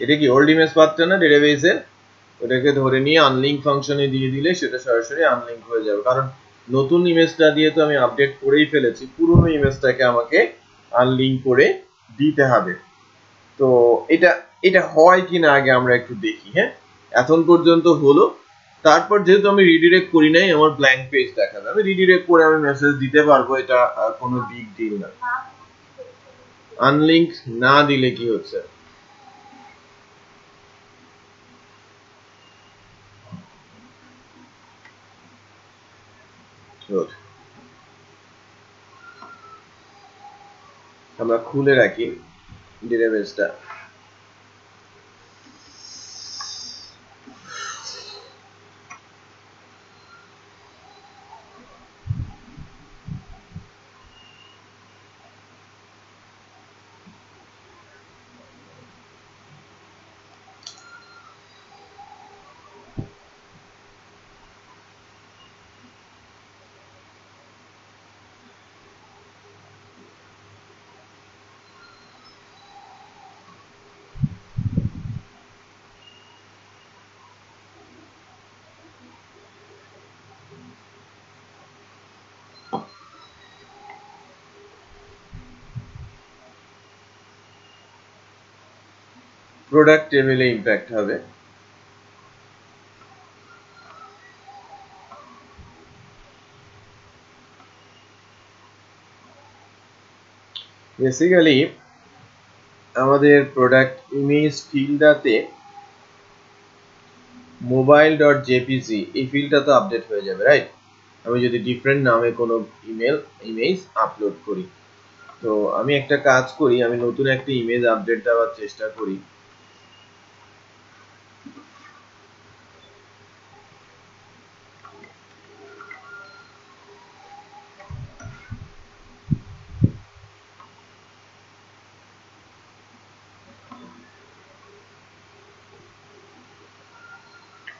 এটা কি ওল্ড ইমেজ পাথটা না ডেটাবেসে ওটাকে ধরে নিয়ে আনলিঙ্ক ফাংশনে দিয়ে দিলে সেটা সরাসরি আনলিঙ্ক হয়ে যাবে কারণ নতুন ইমেজটা দিয়ে তো আমি আপডেট করেই ফেলেছি পুরনো ইমেজটাকে আমাকে আনলিঙ্ক করে দিতে হবে তো এটা এটা হয় কিনা আগে আমরা একটু দেখি হ্যাঁ এখন পর্যন্ত হলো তারপর যেহেতু আমি রিডিরেক্ট করি নাই আমার ব্ল্যাঙ্ক পেজ দেখাবে আমি রিডিরেক্ট করে আমি মেসেজ দিতে পারবো এটা কোনো বিগ ডিল না আনলিঙ্ক না দিলে কি হচ্ছে আমরা খুলে রাখি ডেটাবেসটা প্রোডাক্ট টেবিলে ইমপ্যাক্ট হবে বেসিক্যালি আমাদের প্রোডাক্ট ইমেজ ফিল্ডটাতে mobile.jpg এই ফিল্ডটা তো আপডেট হয়ে যাবে রাইট আমি যদি ডিফারেন্ট নামে কোনো ইমেজ আপলোড করি তো আমি একটা কাজ করি আমি নতুন একটা ইমেজ আপডেট দেওয়ার চেষ্টা করি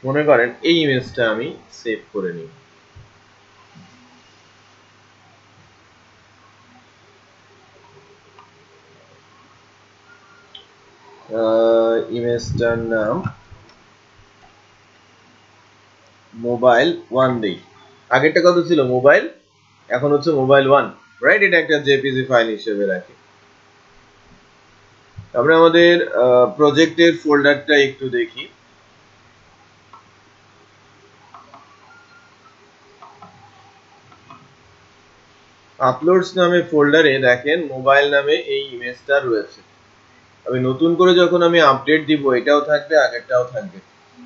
মনে করেন এই ইমেজটা আমি সেভ করে নিই ইমেজটার নাম মোবাইল 1 দেই আগেরটা কত ছিল মোবাইল এখন হচ্ছে মোবাইল 1 রাইট এটা একটা জেপিজি ফাইল হিসেবে রাখি আমরা আমাদের প্রজেক্টের ফোল্ডারটা একটু দেখি আপলোডস নামে ফোল্ডারে দেখেন মোবাইল নামে এই ইমেজটা রয়েছে আমি নতুন করে যখন আমি আপডেট দিব এটাও থাকবে আগেরটাও থাকবে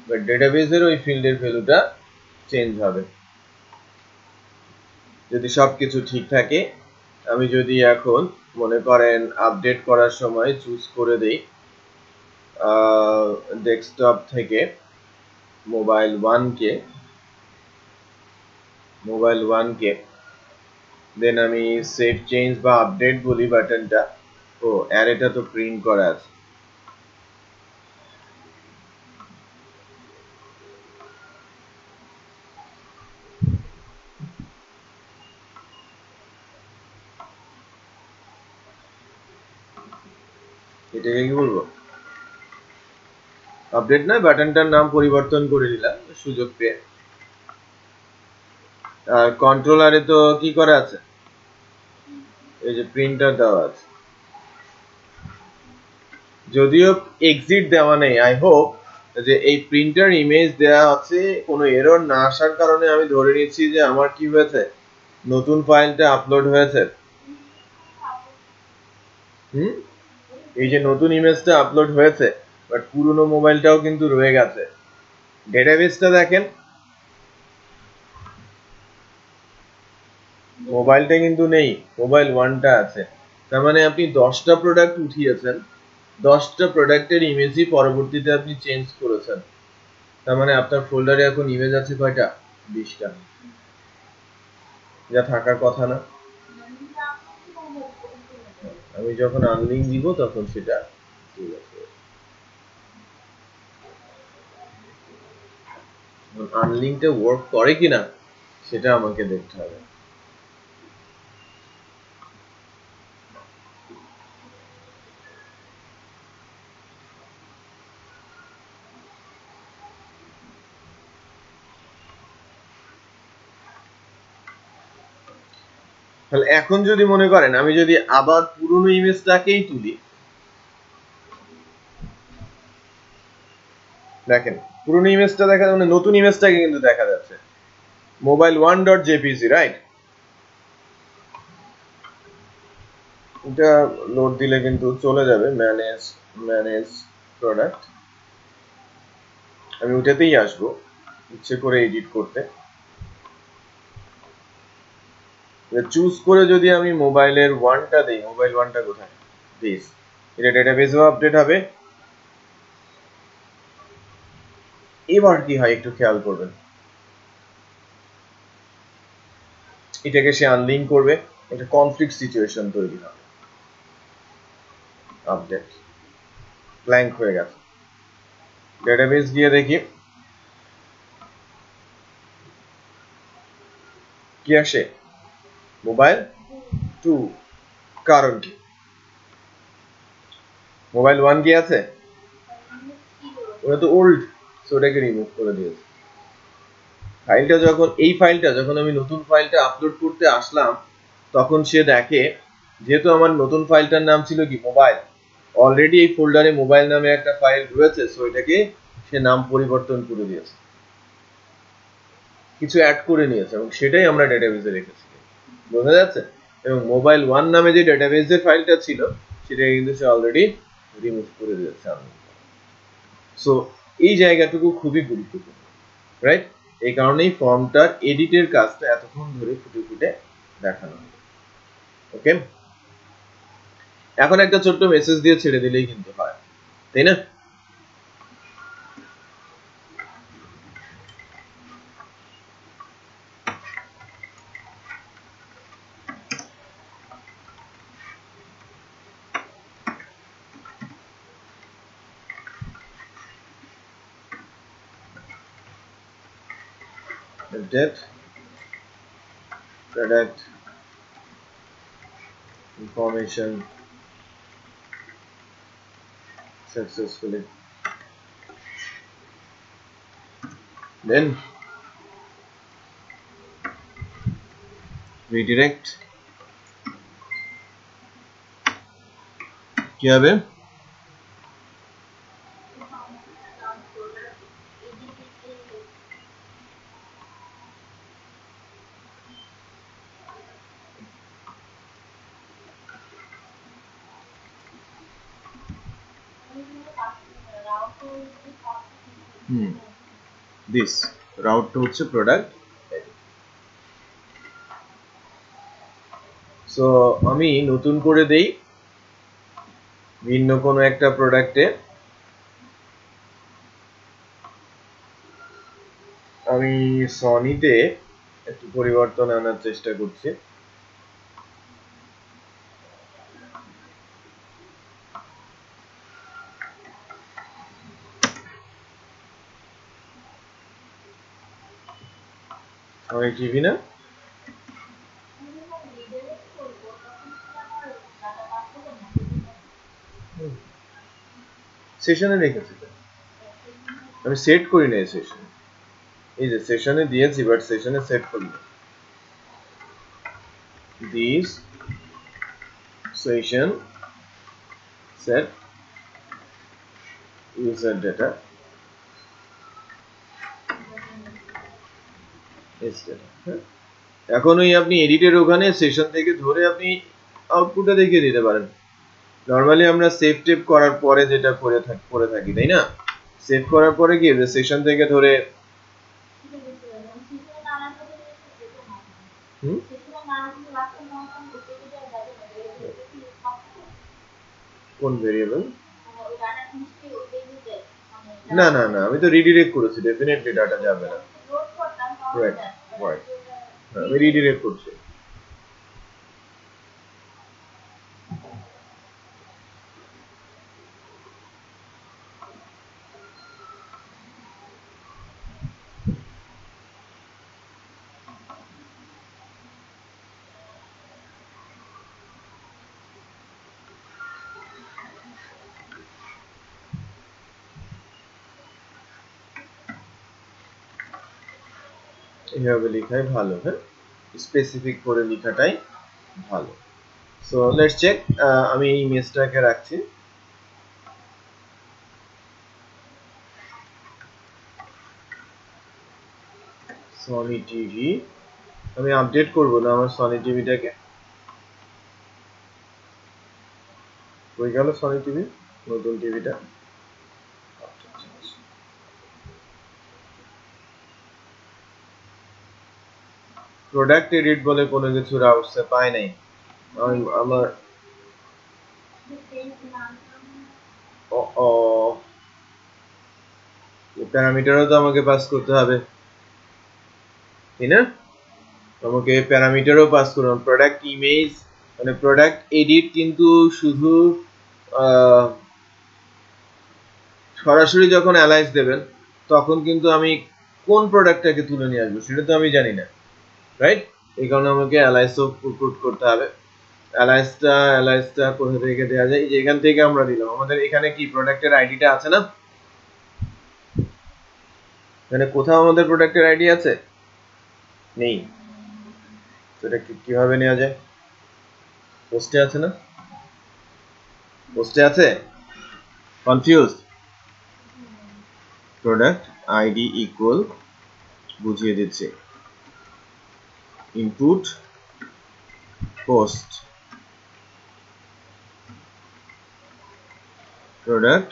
বাট ডেটাবেসের ওই ফিল্ডের ভ্যালুটা চেঞ্জ হবে যদি সবকিছু ঠিক থাকে আমি যদি এখন মনে করেন আপডেট করার সময় চুজ করে দেই ডেস্কটপ থেকে মোবাইল 1 কে দেন আমি সেভ চেঞ্জ বা আপডেট বলি বাটনটা ও অ্যারেটা তো প্রিন্ট করা আছে এটাকে কি বলবো আপডেট না বাটনটার নাম পরিবর্তন করে দিলাম সুযোগ পেয়ে আর কন্ট্রোলারে তো কি করা আছে এই যে প্রিন্টার দেওয়া আছে যদিও এক্সিট দেওয়া নেই আই হোপ যে এই প্রিন্টার ইমেজ দেওয়া আছে কোনো এরর না আসার কারণে আমি ধরে নিচ্ছি যে আমার কি হয়েছে নতুন ফাইলটা আপলোড হয়েছে এই যে নতুন ইমেজটা আপলোড হয়েছে বাট পুরনো মোবাইলটাও কিন্তু রয়ে গেছে ডেটাবেসটা দেখেন মোবাইলটা কিন্তু নেই মোবাইল 1টা আছে তার মানে আপনি 10টা প্রোডাক্ট উঠিয়েছেন 10টা প্রোডাক্টের ইমেজই পরবর্তীতে আপনি চেঞ্জ করেছেন তার মানে আপনার ফোল্ডারে এখন ইমেজ আছে কয়টা 20টা যা থাকার কথা না আমি যখন আনলিঙ্ক দিব তখন সেটা ঠিক আছে। আনলিঙ্কটা ওয়ার্ক করে কিনা সেটা আমাকে দেখতে হবে। তাহলে এখন যদি মনে করেন আমি যদি আবার পুরনো ইমেজটাকেই তুলি, দেখেন পুরনো ইমেজটা দেখা মানে নতুন ইমেজটাকে কিন্তু দেখা যাচ্ছে mobile1.jpg, রাইট? এটা লোড দিলে কিন্তু চলে যাবে ম্যানেজ প্রোডাক্ট। আমি ওটাতেই আসবো ইচ্ছে করে এডিট করতে। চুজ করে যদি আমি মোবাইলের ওয়ানটা দেই, মোবাইল ওয়ানটা কোথায় দিস, এটা ডেটাবেজেও আপডেট হবে। এবার কি হয় একটু খেয়াল করবেন, এটাকে সে আনলিঙ্ক করবে, একটা কনফ্লিক্ট সিচুয়েশন তৈরি হবে, আপডেট ব্ল্যাঙ্ক হয়ে গেছে। ডেটাবেজ গিয়ে দেখি কি আসে, মোবাইল 2। কারণ কি, মোবাইল 1 কি আছে, ওটা তো ওল্ড, সো ওটাকে রিমুভ করে দিয়েছে। ফাইলটা যখন এই ফাইলটা যখন আমি নতুন ফাইলটা আপলোড করতে আসলাম তখন সে দেখে যেহেতু আমার নতুন ফাইলটার নাম ছিল কি মোবাইল, অলরেডি এই ফোল্ডারে মোবাইল নামে একটা ফাইল রয়েছে, সো এটাকে সে নাম পরিবর্তন করে দিয়েছে, কিছু অ্যাড করে নিয়েছে এবং সেটাই আমরা ডেটাবেজে রেখেছি, বোঝা যাচ্ছে? এবং মোবাইল 1 নামে যে ডেটাবেজের ফাইলটা ছিল সেটাকে কিন্তু সে অলরেডি রিমুভ করে দিয়েছে। সো এই জায়গাটুকু খুবই গুরুত্বপূর্ণ, রাইট? এই কারণেই ফর্মটার এডিটের কাজটা এতক্ষণ ধরে ফুটে ফুটে দেখানো হবে। ওকে, এখন একটা ছোট্ট মেসেজ দিয়ে ছেড়ে দিলেই কিন্তু হয়, তাই না? Depth product information successfully, then redirect কি হবে, দিস রাউটটা হচ্ছে প্রোডাক্ট। সো আমি নতুন করে দেই ভিন্ন কোনো একটা প্রোডাক্টে, আমি সনিতে একটু পরিবর্তন আনার চেষ্টা করছি। সনি টিভি না, সেশনে রেখেছি, আমি সেট করি না সেশন, এই যে সেশনে দিয়েছি বাট সেশনে সেট করি না। This session set user data এখন ওই আপনি এডিটের ওখানে সেশন থেকে ধরে আপনি আউটপুটটা দেখিয়ে দিতে পারেন। নরমালি আমরা সেভ টেপ করার পরে যেটা করে থাকি তাই না, সেভ করার পরে কি সেশন থেকে ধরে কোন ভেরিয়েবল, না না না আমি তো রিডিরেক্ট করেছি, ডেফিনেটলি ডাটা যাবে না, রাইট রাইট, আমি রিডিরেক্ট করছি। এইভাবে লেখাই ভালো, হ্যাঁ, স্পেসিফিক করে লেখাটাই ভালো। So let's check. আমি এই ইমেজটাকে রাখছি। সনি টিভি, আমি আপডেট করব না আমার সনি টিভিটাকে। কই গেল সনি টিভি, নতুন টিভিটা? প্রোডাক্ট এডিট বলে কোনো কিছু রাউটসে পাই নাই আমার। প্যারামিটারও তো আমাকে পাস করতে হবে, তাই না? আমাকে প্যারামিটারও পাস করুন। প্রোডাক্ট ইমেজ মানে প্রোডাক্ট এডিট কিন্তু শুধু সরাসরি যখন অ্যালাইস দেবেন তখন কিন্তু আমি কোন প্রোডাক্টটাকে তুলে নিয়ে আসবো সেটা তো আমি জানি না, রাইট? এই কারণে আমাকে অ্যালাইসও পুট করতে হবে। অ্যালাইসটা কোথা থেকে দেওয়া যায়? যে এখান থেকে আমরা দিলাম। আমাদের এখানে কি প্রোডাক্টের আইডিটা আছে না? এখানে কোথাও আমাদের প্রোডাক্টের আইডি আছে? নেই। সেটা কিভাবে নেওয়া যায়? পোস্টে আছে না? পোস্টে আছে? কনফিউজ? প্রোডাক্ট আইডি ইকুয়াল, বুঝিয়ে দিচ্ছি, ইনপুট পোস্ট প্রোডাক্ট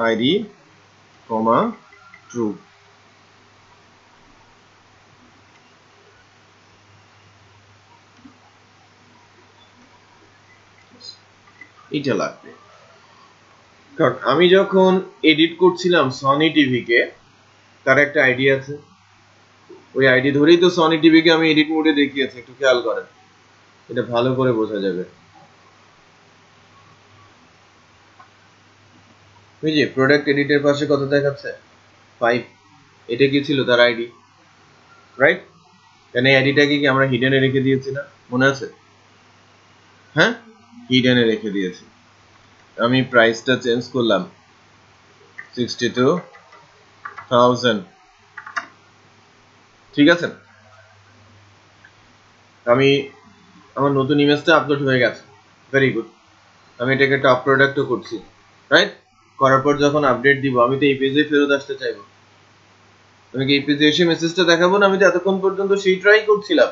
আইডি কমা ট্রু। এটা লাগবে কারণ আমি যখন এডিট করছিলাম সনি টিভিকে, তার একটা আইডি আছে, ওই আইডি ধরেই তো সনি টিভিকে আমি এডিট মোডে দেখিয়েছি। একটু খেয়াল করেন, এটা ভালো করে বোঝা যাবে। ওই যে প্রোডাক্ট এডিটের পাশে কত দেখাচ্ছে? 5। এটা কি ছিল? তার আইডি, রাইট? কেন এই আইডিটাকে কি আমরা হিডেনে রেখে দিয়েছি না? মনে আছে? হ্যাঁ, হিডেনে রেখে দিয়েছি। আমি প্রাইসটা চেঞ্জ করলাম 62,000, ঠিক আছে? আমি আমার নতুন ইমেজটা আপলোড হয়ে গেছে, ভেরি গুড। আমি এটাকে টপ প্রোডাক্টও করছি, রাইট? করার পর যখন আপডেট দিব, আমি তো এই পেজে ফেরত আসতে চাইবো। আমি কি এই পেজে এসে মেসেজটা দেখাবো না? আমি তো এতক্ষণ পর্যন্ত সেই ট্রাই করছিলাম।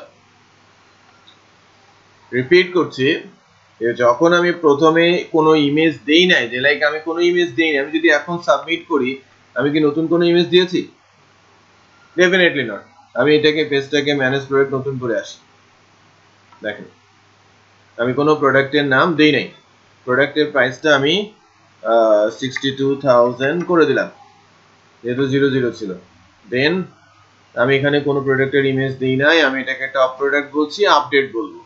রিপিট করছি, যখন আমি প্রথমে কোনো ইমেজ দেই নাই, যে লাইক আমি কোনো ইমেজ দেই নাই, আমি যদি এখন সাবমিট করি, আমি কি নতুন কোনো ইমেজ দিয়েছি? Definitely not. আমি এটাকে পেজটাকে ম্যানেজ করে নতুন করে আসি। দেখেন, আমি কোনো প্রোডাক্টের নাম দেই নাই, প্রোডাক্টের প্রাইসটা আমি 62,000 করে দিলাম, যেহেতু 00 ছিল। দেন আমি এখানে কোনো প্রোডাক্টের ইমেজ দিই নাই, আমি এটাকে টপ প্রোডাক্ট বলছি, আপডেট বলবো।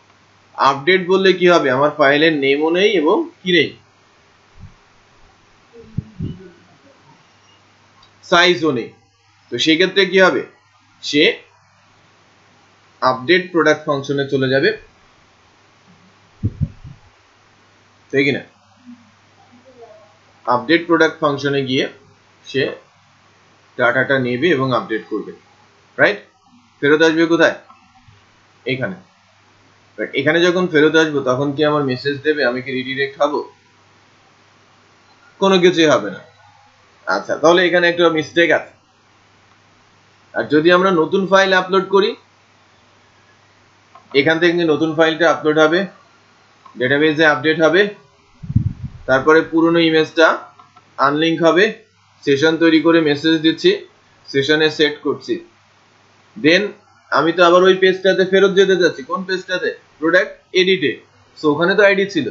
আপডেট বললে কি হবে? আমার ফাইলের নেমও নেই এবং কি নেই, সাইজও নেই। তো সেই ক্ষেত্রে কি হবে? সে আপডেট প্রোডাক্ট ফাংশনে চলে যাবে, তাই কিনা? আপডেট প্রোডাক্ট ফাংশনে গিয়ে সে ডাটাটা নেবে এবং আপডেট করবে, রাইট? ফেরত আসবে কোথায়? এখানে। এখানে যখন ফেরত আসবো তখন কি আমার মেসেজ দেবে? আমি কি রিডিরেক্ট হব? কোনো কিছুই হবে না। আচ্ছা, তাহলে এখানে একটা মিস্টেক আছে। আর যদি আমরা নতুন ফাইল আপলোড করি, এখান থেকে নতুন ফাইলটা আপলোড হবে, ডেটাবেজে আপডেট হবে, তারপরে পুরনো ইমেজটা আনলিঙ্ক হবে, সেশন তৈরি করে মেসেজ দিচ্ছি, সেশনে সেট করছি। দেন আমি তো আবার ওই পেজটাতে ফেরত যেতে যাচ্ছি। কোন পেজটাতে? প্রোডাক্ট এডিটে। সো ওখানে তো আইডি ছিল।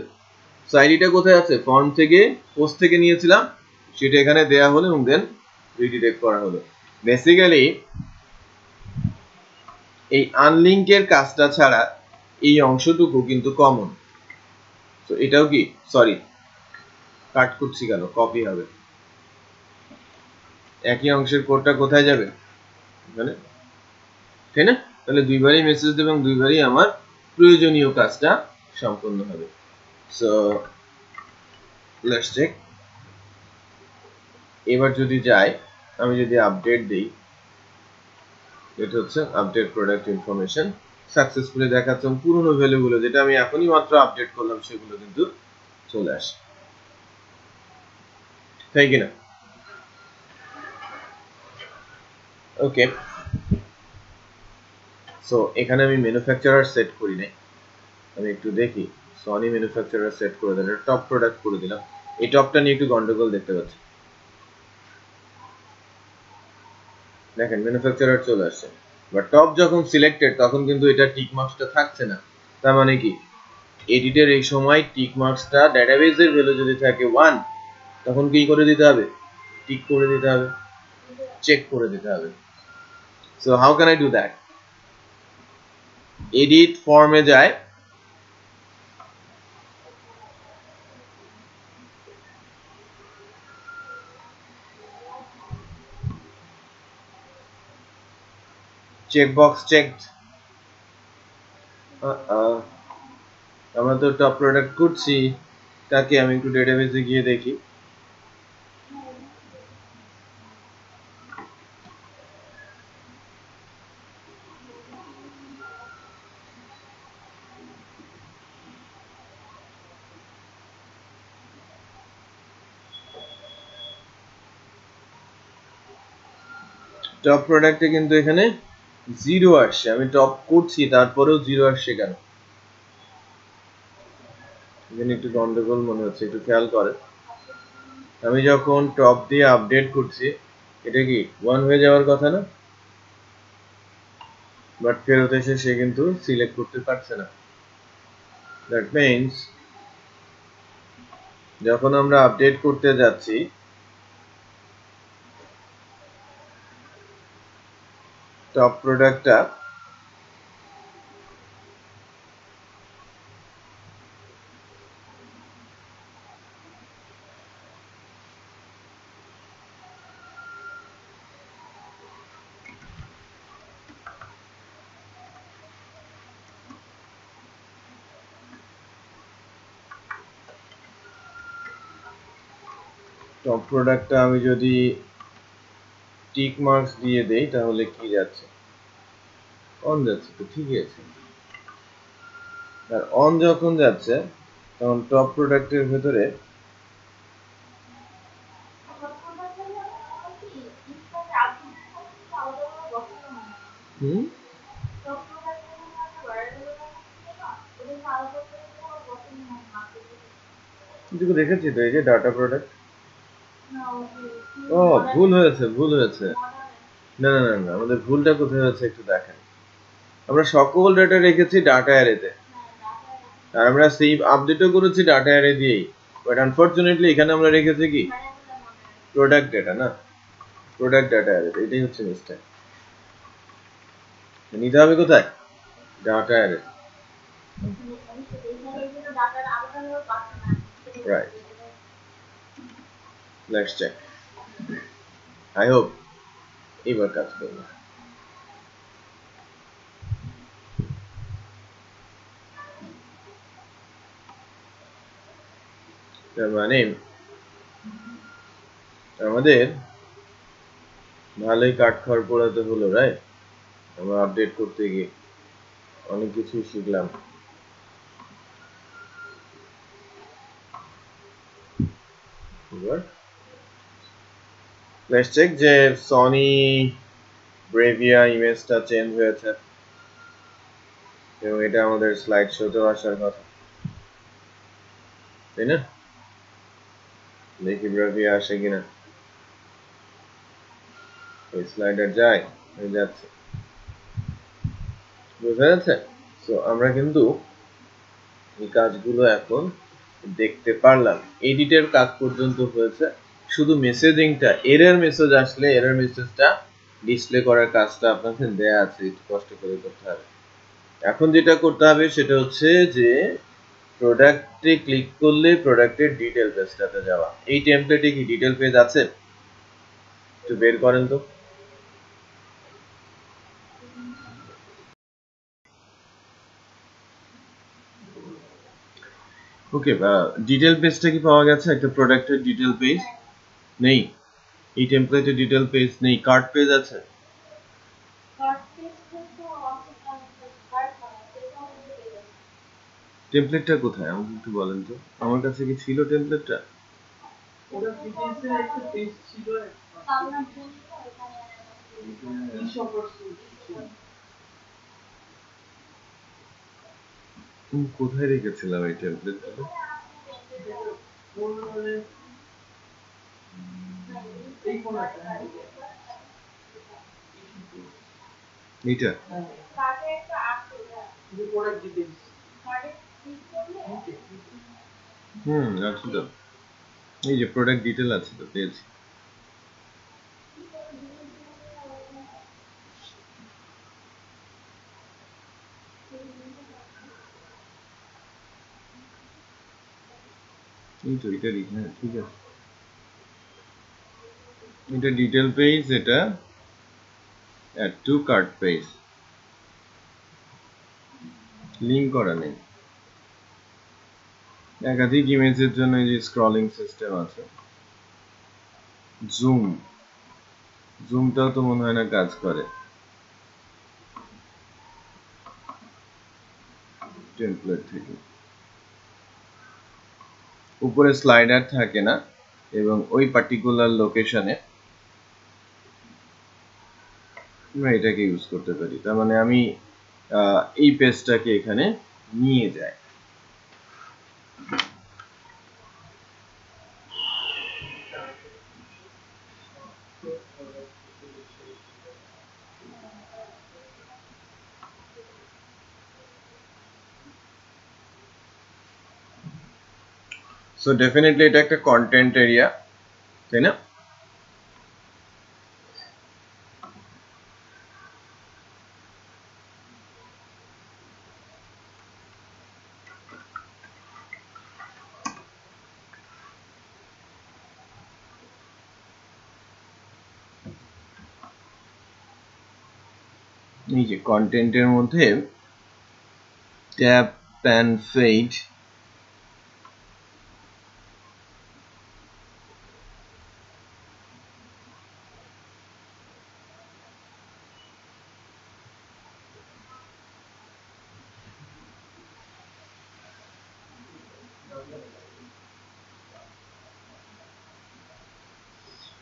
সো আইডিটা কোথায় আছে? ফর্ম থেকে, পোস্ট থেকে নিয়েছিলাম, সেটা এখানে দেয়া হলো এবং দেন রিডিরেক্ট করা হলো। বেসিক্যালি এই আনলিঙ্কের কাজটা ছাড়া এই অংশটুকু কিন্তু কমন। তো এটাও কি, সরি কাট করছি কেন, কপি হবে। একই অংশের কোডটা কোথায় যাবে? মানে, তাই না? তাহলে দুইবারই মেসেজ দেবে এবং দুইবারই আমার প্রয়োজনীয় কাজটা সম্পন্ন হবে। So let's check. এবার যদি যাই, আমি যদি আপডেট দেই, এটা হচ্ছে আপডেট প্রোডাক্ট ইনফরমেশন সাকসেসফুলি দেখাচ্ছে পুরনো ভ্যালুগুলো যেটা আমি এখনই মাত্র আপডেট করলাম সেগুলো কিন্তু চলে আসে তাই কিনা ওকে সো এখানে আমি ম্যানুফ্যাকচারার সেট করি নাই আমি একটু দেখি সনি ম্যানুফ্যাকচারার সেট করে দিলাম টপ প্রোডাক্ট করে দিলাম এই টপটা নিয়ে একটু গন্ডগোল দেখতে পাচ্ছি দেখেন ম্যানুফ্যাকচারার চলে আসছে বাট টপ যখন সিলেক্টেড তখন কিন্তু এটা টিক মার্কসটা থাকছে না তার মানে কি এডিটের এই সময় টিক মার্কসটা ডেটাবেজের ভ্যালু যদি থাকে 1 তখন কি করে দিতে হবে টিক করে দিতে হবে চেক করে দিতে হবে so how can I do that edit ফর্মে যায় চেকবক্স চেকড আমরা তো টপ প্রোডাক্ট করছি তাকে আমি একটু ডেটাবেজে গিয়ে দেখি টপ প্রোডাক্টে কিন্তু এখানে জিরো আসছে আমি টপ করছি তারপরেও জিরো আসছে কেন এখানে একটু গন্ডগোল মনে হচ্ছে একটু খেয়াল করে আমি যখন টপ দিয়ে আপডেট করছি এটা কি 1 হয়ে যাওয়ার কথা না বাট ফেরত এসে সে কিন্তু সিলেক্ট করতে পারছে না দ্যাট মিন্স যখন আমরা আপডেট করতে যাচ্ছি টপ প্রোডাক্টটা টপ প্রোডাক্টটা আমি যদি টিক মার্কস দিয়ে দেই তাহলে কি যাচ্ছে অন যাচ্ছে তো ঠিকই আছে আর অন যখন যাচ্ছে তখন টপ প্রোডাক্টের ভেতরে দেখেছি তো এই যে ডাটা প্রোডাক্ট ও ভুল হয়েছে না না না আমাদের ভুলটা কোথায় হয়েছে একটু দেখেন আমরা সকল ডাটা রেখেছি ডাটা অ্যারেতে আর আমরা সেভ আপডেটও করেছি ডাটা অ্যারে দিয়েই বাট আনফরচুনেটলি এখানে আমরা রেখেছি কি প্রোডাক্ট ডাটা না প্রোডাক্ট ডাটা অ্যারে এটাই হচ্ছে মিস্টেক নিতে হবে কোথায় data array right let's check I hope এবার কাজ করবে তার মানে আমাদের ভালোই কাট খাওয়ার পড়াতে হলো রাইট আমরা আপডেট করতে গিয়ে অনেক কিছু শিখলাম লেটস চেক যে সনি ব্রেভিয়া ইমেজটা চেঞ্জ হয়েছে এবং এটা আমাদের স্লাইড শোতে আসার কথা তাই না দেখি ব্রেভিয়া আসে কিনা এই স্লাইডার যায় যাচ্ছে বুঝা যাচ্ছে সো আমরা কিন্তু এই কাজগুলো এখন দেখতে পারলাম এডিটের কাজ পর্যন্ত হয়েছে শুধু মেসেজিংটা এরর মেসেজ আসলে এরর মেসেজটা ডিসপ্লে করার কাজটা আপনাদের দেয়া আছে একটু কষ্ট করে করতে হবে এখন যেটা করতে হবে সেটা হচ্ছে যে প্রোডাক্টে ক্লিক করলে প্রোডাক্টের ডিটেল পেজটাতে যাওয়া এই টেমপ্লেটে কি ডিটেল পেজ আছে একটু বের করেন তো ওকে ডিটেল পেজটা কি পাওয়া গেছে একটা প্রোডাক্টের ডিটেল পেজ নেই এই টেমপ্লেটে ডিটেল পেজ নেই কার্ট পেজ আছে টেমপ্লেটটা কোথায় আমাকে একটু বলেন তো, আমার কাছে কি ছিল টেমপ্লেটটা? ওটা ডিটেইলসের একটা পেজ ছিল, কোথায় রেখেছিলাম এই টেমপ্লেটগুলো? এইটা আছে তো, এই যে প্রোডাক্ট ডিটেল আছে তো, পেয়েছি। এই তো এটা হ্যাঁ ঠিক আছে, এটা ডিটেল পেজ, এটা add to cart page, link করা নেই। একাধিক ইমেজের জন্য এই যে স্ক্রলিং সিস্টেম আছে। জুমটাও তো মনে হয় না কাজ করে টেমপ্লেট থেকে। উপরে স্লাইডার থাকে না, এবং ওই পার্টিকুলার লোকেশনে আমরা এটাকে ইউজ করতে পারি। তার মানে আমি এই পেজটাকে এখানে নিয়ে যাই। সো ডেফিনেটলি এটা একটা কন্টেন্ট এরিয়া, তাই না? এই যে কন্টেন্টের মধ্যে ট্যাপ প্যান ফেড,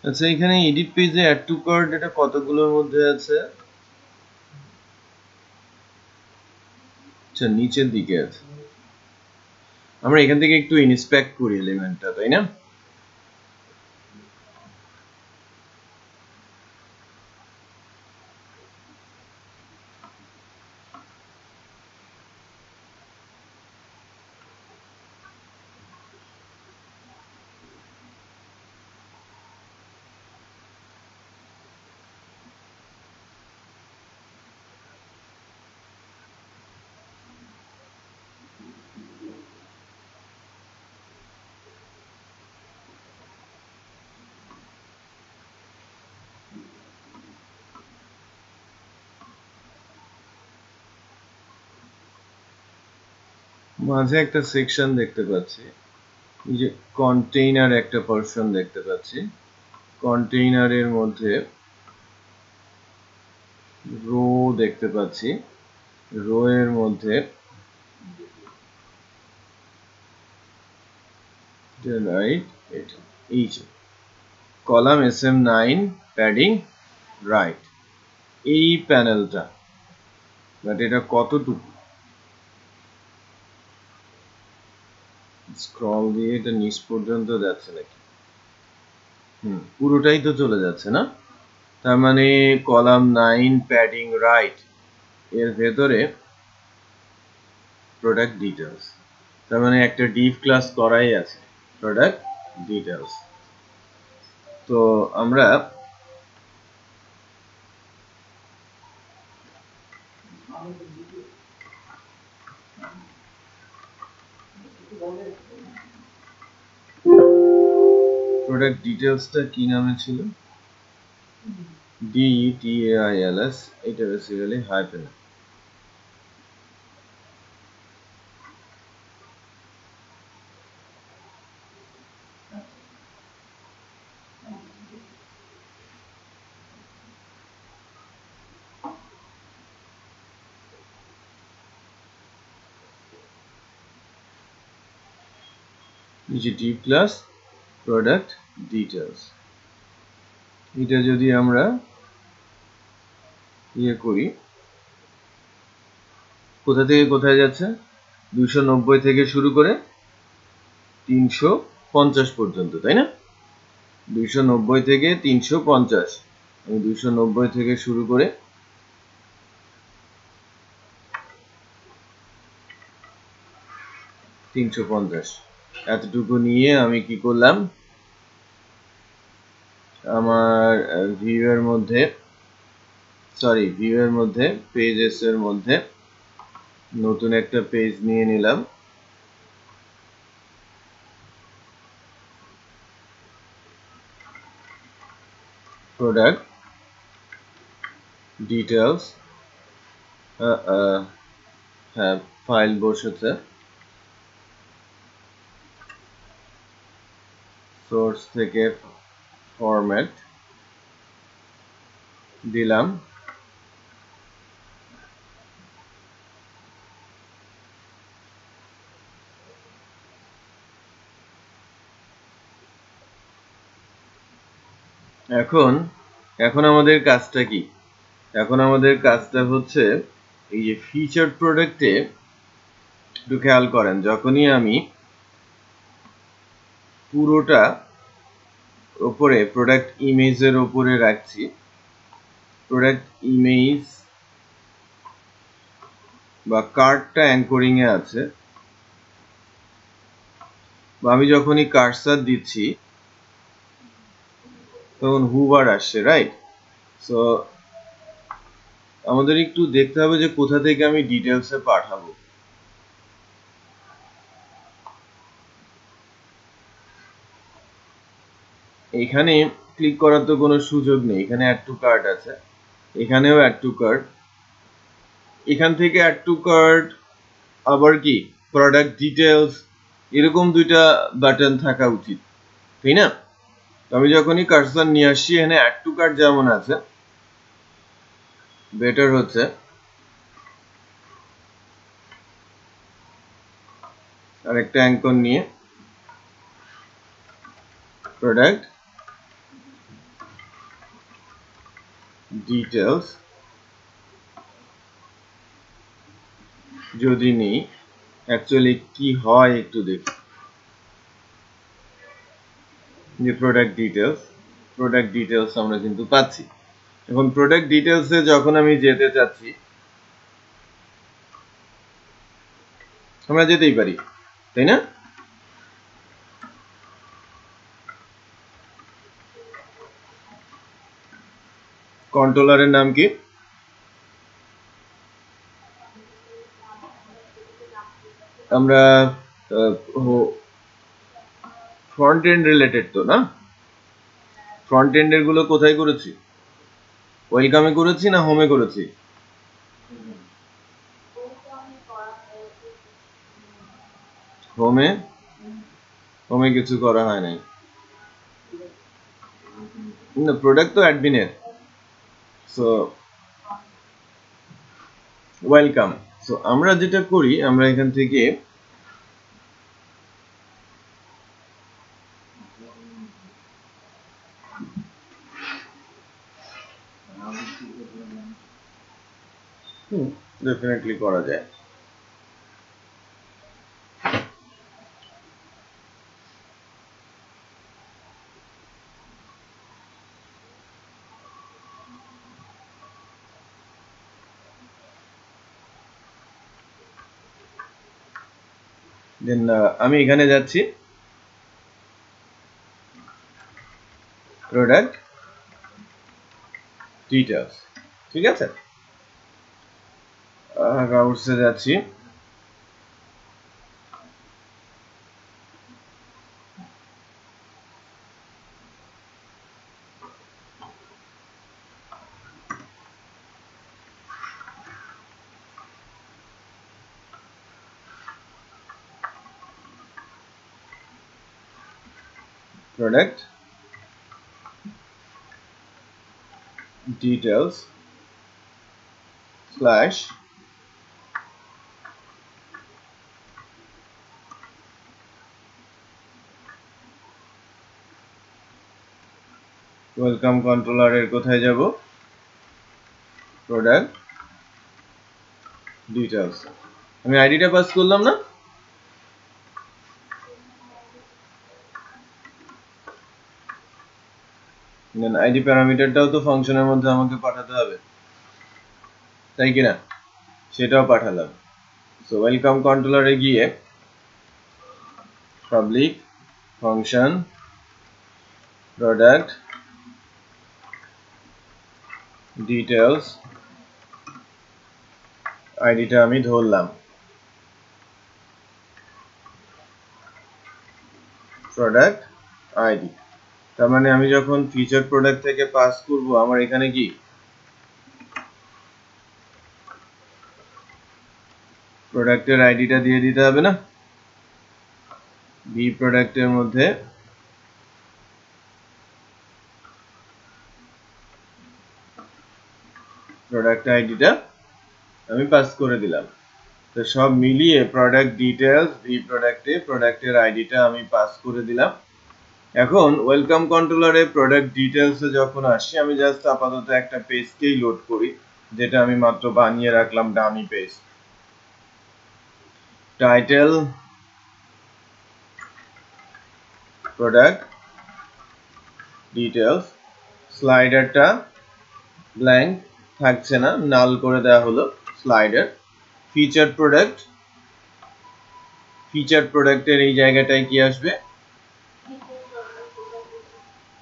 আচ্ছা এখানে এডিট পেজে অ্যাড টু কার্ট এটা কতগুলোর মধ্যে আছে? আচ্ছা নিচের দিকে আছে। আমরা এখান থেকে একটু ইন্সপেক্ট করি এলিমেন্টটা, তাই না? মাঝে একটা সেকশন দেখতে পাচ্ছি, এই যে কন্টেইনার একটা পোরশন দেখতে পাচ্ছি। কন্টেইনারের মধ্যে রো দেখতে পাচ্ছি, রো এর মধ্যে রাইট, এটা এই যে কলাম SM9 প্যাডিং রাইট, এই প্যানেলটা, বাট এটা কতটুকু? স্ক্রল দিয়ে এটা নিচ পর্যন্ত যাচ্ছে নাকি? পুরোটাই তো চলে যাচ্ছে না? তার মানে কলাম 9 প্যাডিং রাইট এর ভেতরে প্রোডাক্ট ডিটেলস, তার মানে একটা ডিভ ক্লাস করাই আছে প্রোডাক্ট ডিটেলস। তো আমরা প্রোডাক্ট ডিটেলসটা কি নামে ছিল? DETAILS, এটা basically hyphen. Depp class product details, এটা যদি আমরা ইয়ে করি, কোথা থেকে কোথায় যাচ্ছে, 290 থেকে শুরু করে 350 পর্যন্ত, তাই না? 290 থেকে 350, আমি 290 থেকে শুরু করে 350 এতটুকু নিয়ে আমি কি করলাম, আমার ভিউয়ের মধ্যে পেজেস এর মধ্যে নতুন একটা পেজ নিয়ে নিলাম, প্রোডাক্ট ডিটেলস, হ্যাঁ ফাইল বসেছে, সোর্স থেকে ফরম্যাট দিলাম, এখন আমাদের কাজটা কি, এখন আমাদের কাজটা হচ্ছে এই যে ফিচার প্রোডাক্টে একটু খেয়াল করেন, যখনই আমি পুরোটা উপরে প্রোডাক্ট ইমেজের উপরে রাখছি, প্রোডাক্ট ইমেজ বা কার্ডটা অ্যাঙ্করিং এ আছে, বা আমি যখনই কার্সার দিচ্ছি তখন হুবার আসছে, রাইট? সো আমাদের একটু দেখতে হবে যে কোথা থেকে আমি ডিটেলসে পাঠাবো। এখানে ক্লিক করার তো কোনো সুযোগ নেই, এখানে অ্যাড টু কার্ট আছে, এখানেও অ্যাড টু কার্ট, এখান থেকে অ্যাড টু কার্ট, আবার কি প্রোডাক্ট ডিটেলস, এরকম দুইটা বাটন থাকা উচিত, তাই না? তো আমি যখনই কার্সার নিয়ে আসছি, এখানে অ্যাড টু কার্ট যেমন আছে, বেটার হচ্ছে আরেকটা অ্যাঙ্কর নিয়ে প্রোডাক্ট ডিটেলস যদি নেই, অ্যাকচুয়ালি কি হয় একটু দেখি, যে প্রোডাক্ট ডিটেলস আমরা কিন্তু পাচ্ছি। এখন প্রোডাক্ট ডিটেলসে যখন আমি যেতে চাচ্ছি, আমরা যেতেই পারি, তাই না? কন্ট্রোলারের নাম কি? আমরা ফ্রন্ট এন্ড রিলেটেড তো না, ফ্রন্ট এন্ডের গুলো কোথায় করেছি, ওয়েলকামে করেছি না হোমে করেছি? হোমে কিছু করা হয় নাই, না প্রোডাক্ট তো অ্যাডমিনের, সো ওয়েলকাম। সো আমরা যেটা করি, আমরা এখান থেকে ডেফিনেটলি করা যায়। দেন আমি এখানে যাচ্ছি প্রোডাক্ট ডিটেলস, ঠিক আছে, রাউটসে যাচ্ছি, product details slash welcome controller এর কোথায় যাব প্রোডাক্ট ডিটেইলস আমি আইডিটা পাস করলাম না দেন আইডি প্যারামিটারটাও তো ফাংশনের মধ্যে আমাকে পাঠাতে হবে তাই কি না সেটাও পাঠালাম সো ওয়েলকাম কন্ট্রোলারে গিয়ে পাবলিক ফাংশন প্রোডাক্ট ডিটেইলস আইডিটা আমি ধরলাম প্রোডাক্ট আইডি তার মানে আমি যখন ফিচার প্রোডাক্ট থেকে পাস করব আমার এখানে কি প্রোডাক্টের আইডিটা দিয়ে দিতে হবে না বি প্রোডাক্টের মধ্যে প্রোডাক্ট আইডিটা আমি পাস করে দিলাম তো সব মিলিয়ে প্রোডাক্ট ডিটেইলস ভি প্রোডাক্টে প্রোডাক্টের আইডিটা আমি পাস করে দিলাম এখন ওয়েলকাম কন্ট্রোলারে প্রোডাক্ট ডিটেইলসে যখন আসি আমি জাস্ট আপাতত একটা পেজকেই লোড করি যেটা আমি মাত্র বানিয়ে রাখলাম dummy page title product details স্লাইডারটা ব্ল্যাঙ্ক থাকছে না নাল করে দেওয়া হলো স্লাইডার ফিচার প্রোডাক্টের এই জায়গাটায় কি আসবে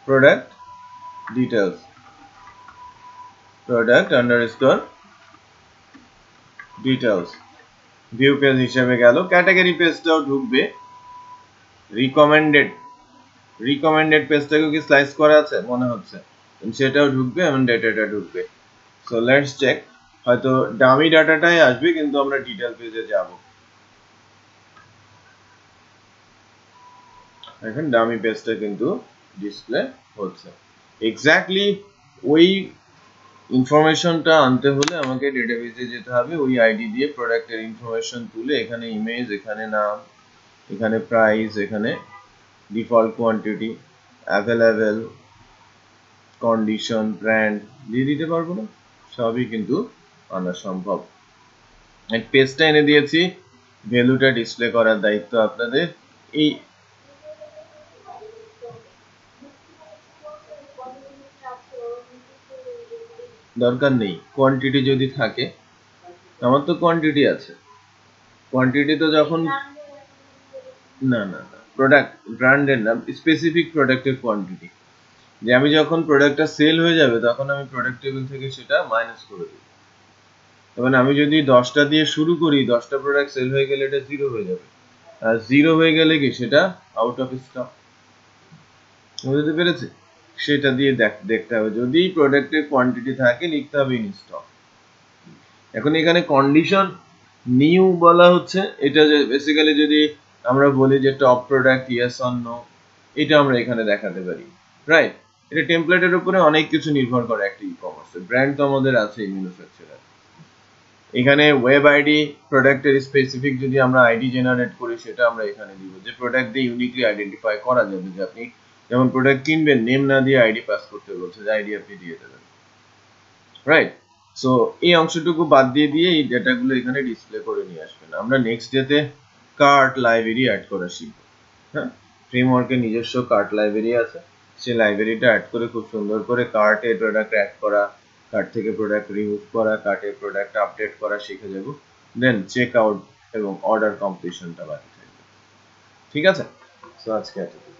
product details product underscore details view page হিসেবে গেল ক্যাটাগরি পেজটাও ঢুকবে রিকমেন্ডেড পেজটাকেও কি স্লাইস করা আছে মনে হচ্ছে সেটাও ঢুকবে এবং ডেটাটা ঢুকবে সো লেটস চেক হয়তো ডামি ডাটাটাই আসবে কিন্তু আমরা ডিটেইল পেজে যাব এখন ডামি পেজটা কিন্তু ডিসপ্লে হচ্ছে এক্স্যাক্টলি ওই ইনফরমেশনটা আনতে হলে আমাকে ডেটাবেসে যেতে হবে ওই আইডি দিয়ে প্রোডাক্টের ইনফরমেশন তুলে এখানে ইমেজ এখানে নাম এখানে প্রাইস এখানে default quantity available condition brand দিয়ে দিতে পারবো না সবই কিন্তু আনা সম্ভব এক পেজটা এনে দিয়েছি ভ্যালুটা ডিসপ্লে করার দায়িত্ব আপনাদের এই দরকার নেই কোয়ান্টিটি যদি থাকে আমার তো কোয়ান্টিটি আছে কোয়ান্টিটি তো যখন না না না প্রোডাক্ট ব্র্যান্ডের নাম স্পেসিফিক প্রোডাক্টের কোয়ান্টিটি যে আমি যখন প্রোডাক্টটা সেল হয়ে যাবে তখন আমি প্রোডাক্ট টেবিল থেকে সেটা মাইনাস করে দেব তখন আমি যদি 10টা দিয়ে শুরু করি 10টা প্রোডাক্ট সেল হয়ে গেলে এটা জিরো হয়ে যাবে আর জিরো হয়ে গেলে কি সেটা আউট অফ স্টক বুঝতে পেরেছি সেটা দিয়ে দেখতে হবে যদি প্রোডাক্টের কোয়ান্টিটি থাকে লিখতে হবে ইন স্টক এখন এখানে কন্ডিশন নিউ বলা হচ্ছে এটা যে বেসিক্যালি যদি আমরা বলি যে top product yes or no এটা আমরা এখানে দেখাতে পারি রাইট এটা টেমপ্লেটের উপরে অনেক কিছু নির্ভর করে একটা ই-কমার্সে ব্র্যান্ড তো আমাদের আছে ম্যানুফ্যাকচারার এখানে ওয়েব আইডি প্রোডাক্টের স্পেসিফিক যদি আমরা আইডি জেনারেট করি সেটা আমরা এখানে দিব যে প্রোডাক্ট দিয়ে ইউনিকলি আইডেন্টিফাই করা যাবে যে আপনি যখন প্রোডাক্ট কিনবেন নেম না দিয়ে আইডি পাস করতে বলছে যে আইডি আপনি দিয়ে দেবেন রাইট সো এই অংশটুকু বাদ দিয়ে এই ডেটাগুলো এখানে ডিসপ্লে করে নিয়ে আসবেন আমরা নেক্সট ডেতে কার্ট লাইব্রেরি অ্যাড করা শিখব হ্যাঁ ফ্রেমওয়ার্কের নিজস্ব কার্ট লাইব্রেরি আছে সেই লাইব্রেরিটা অ্যাড করে খুব সুন্দর করে কার্টে প্রোডাক্ট অ্যাড করা কার্ট থেকে প্রোডাক্ট রিমুভ করা কার্টে প্রোডাক্ট আপডেট করা শিখে যাব দেন চেক আউট এবং অর্ডার কমপ্লিশনটা বাকি থাকবে ঠিক আছে সো আজকে এতটুকু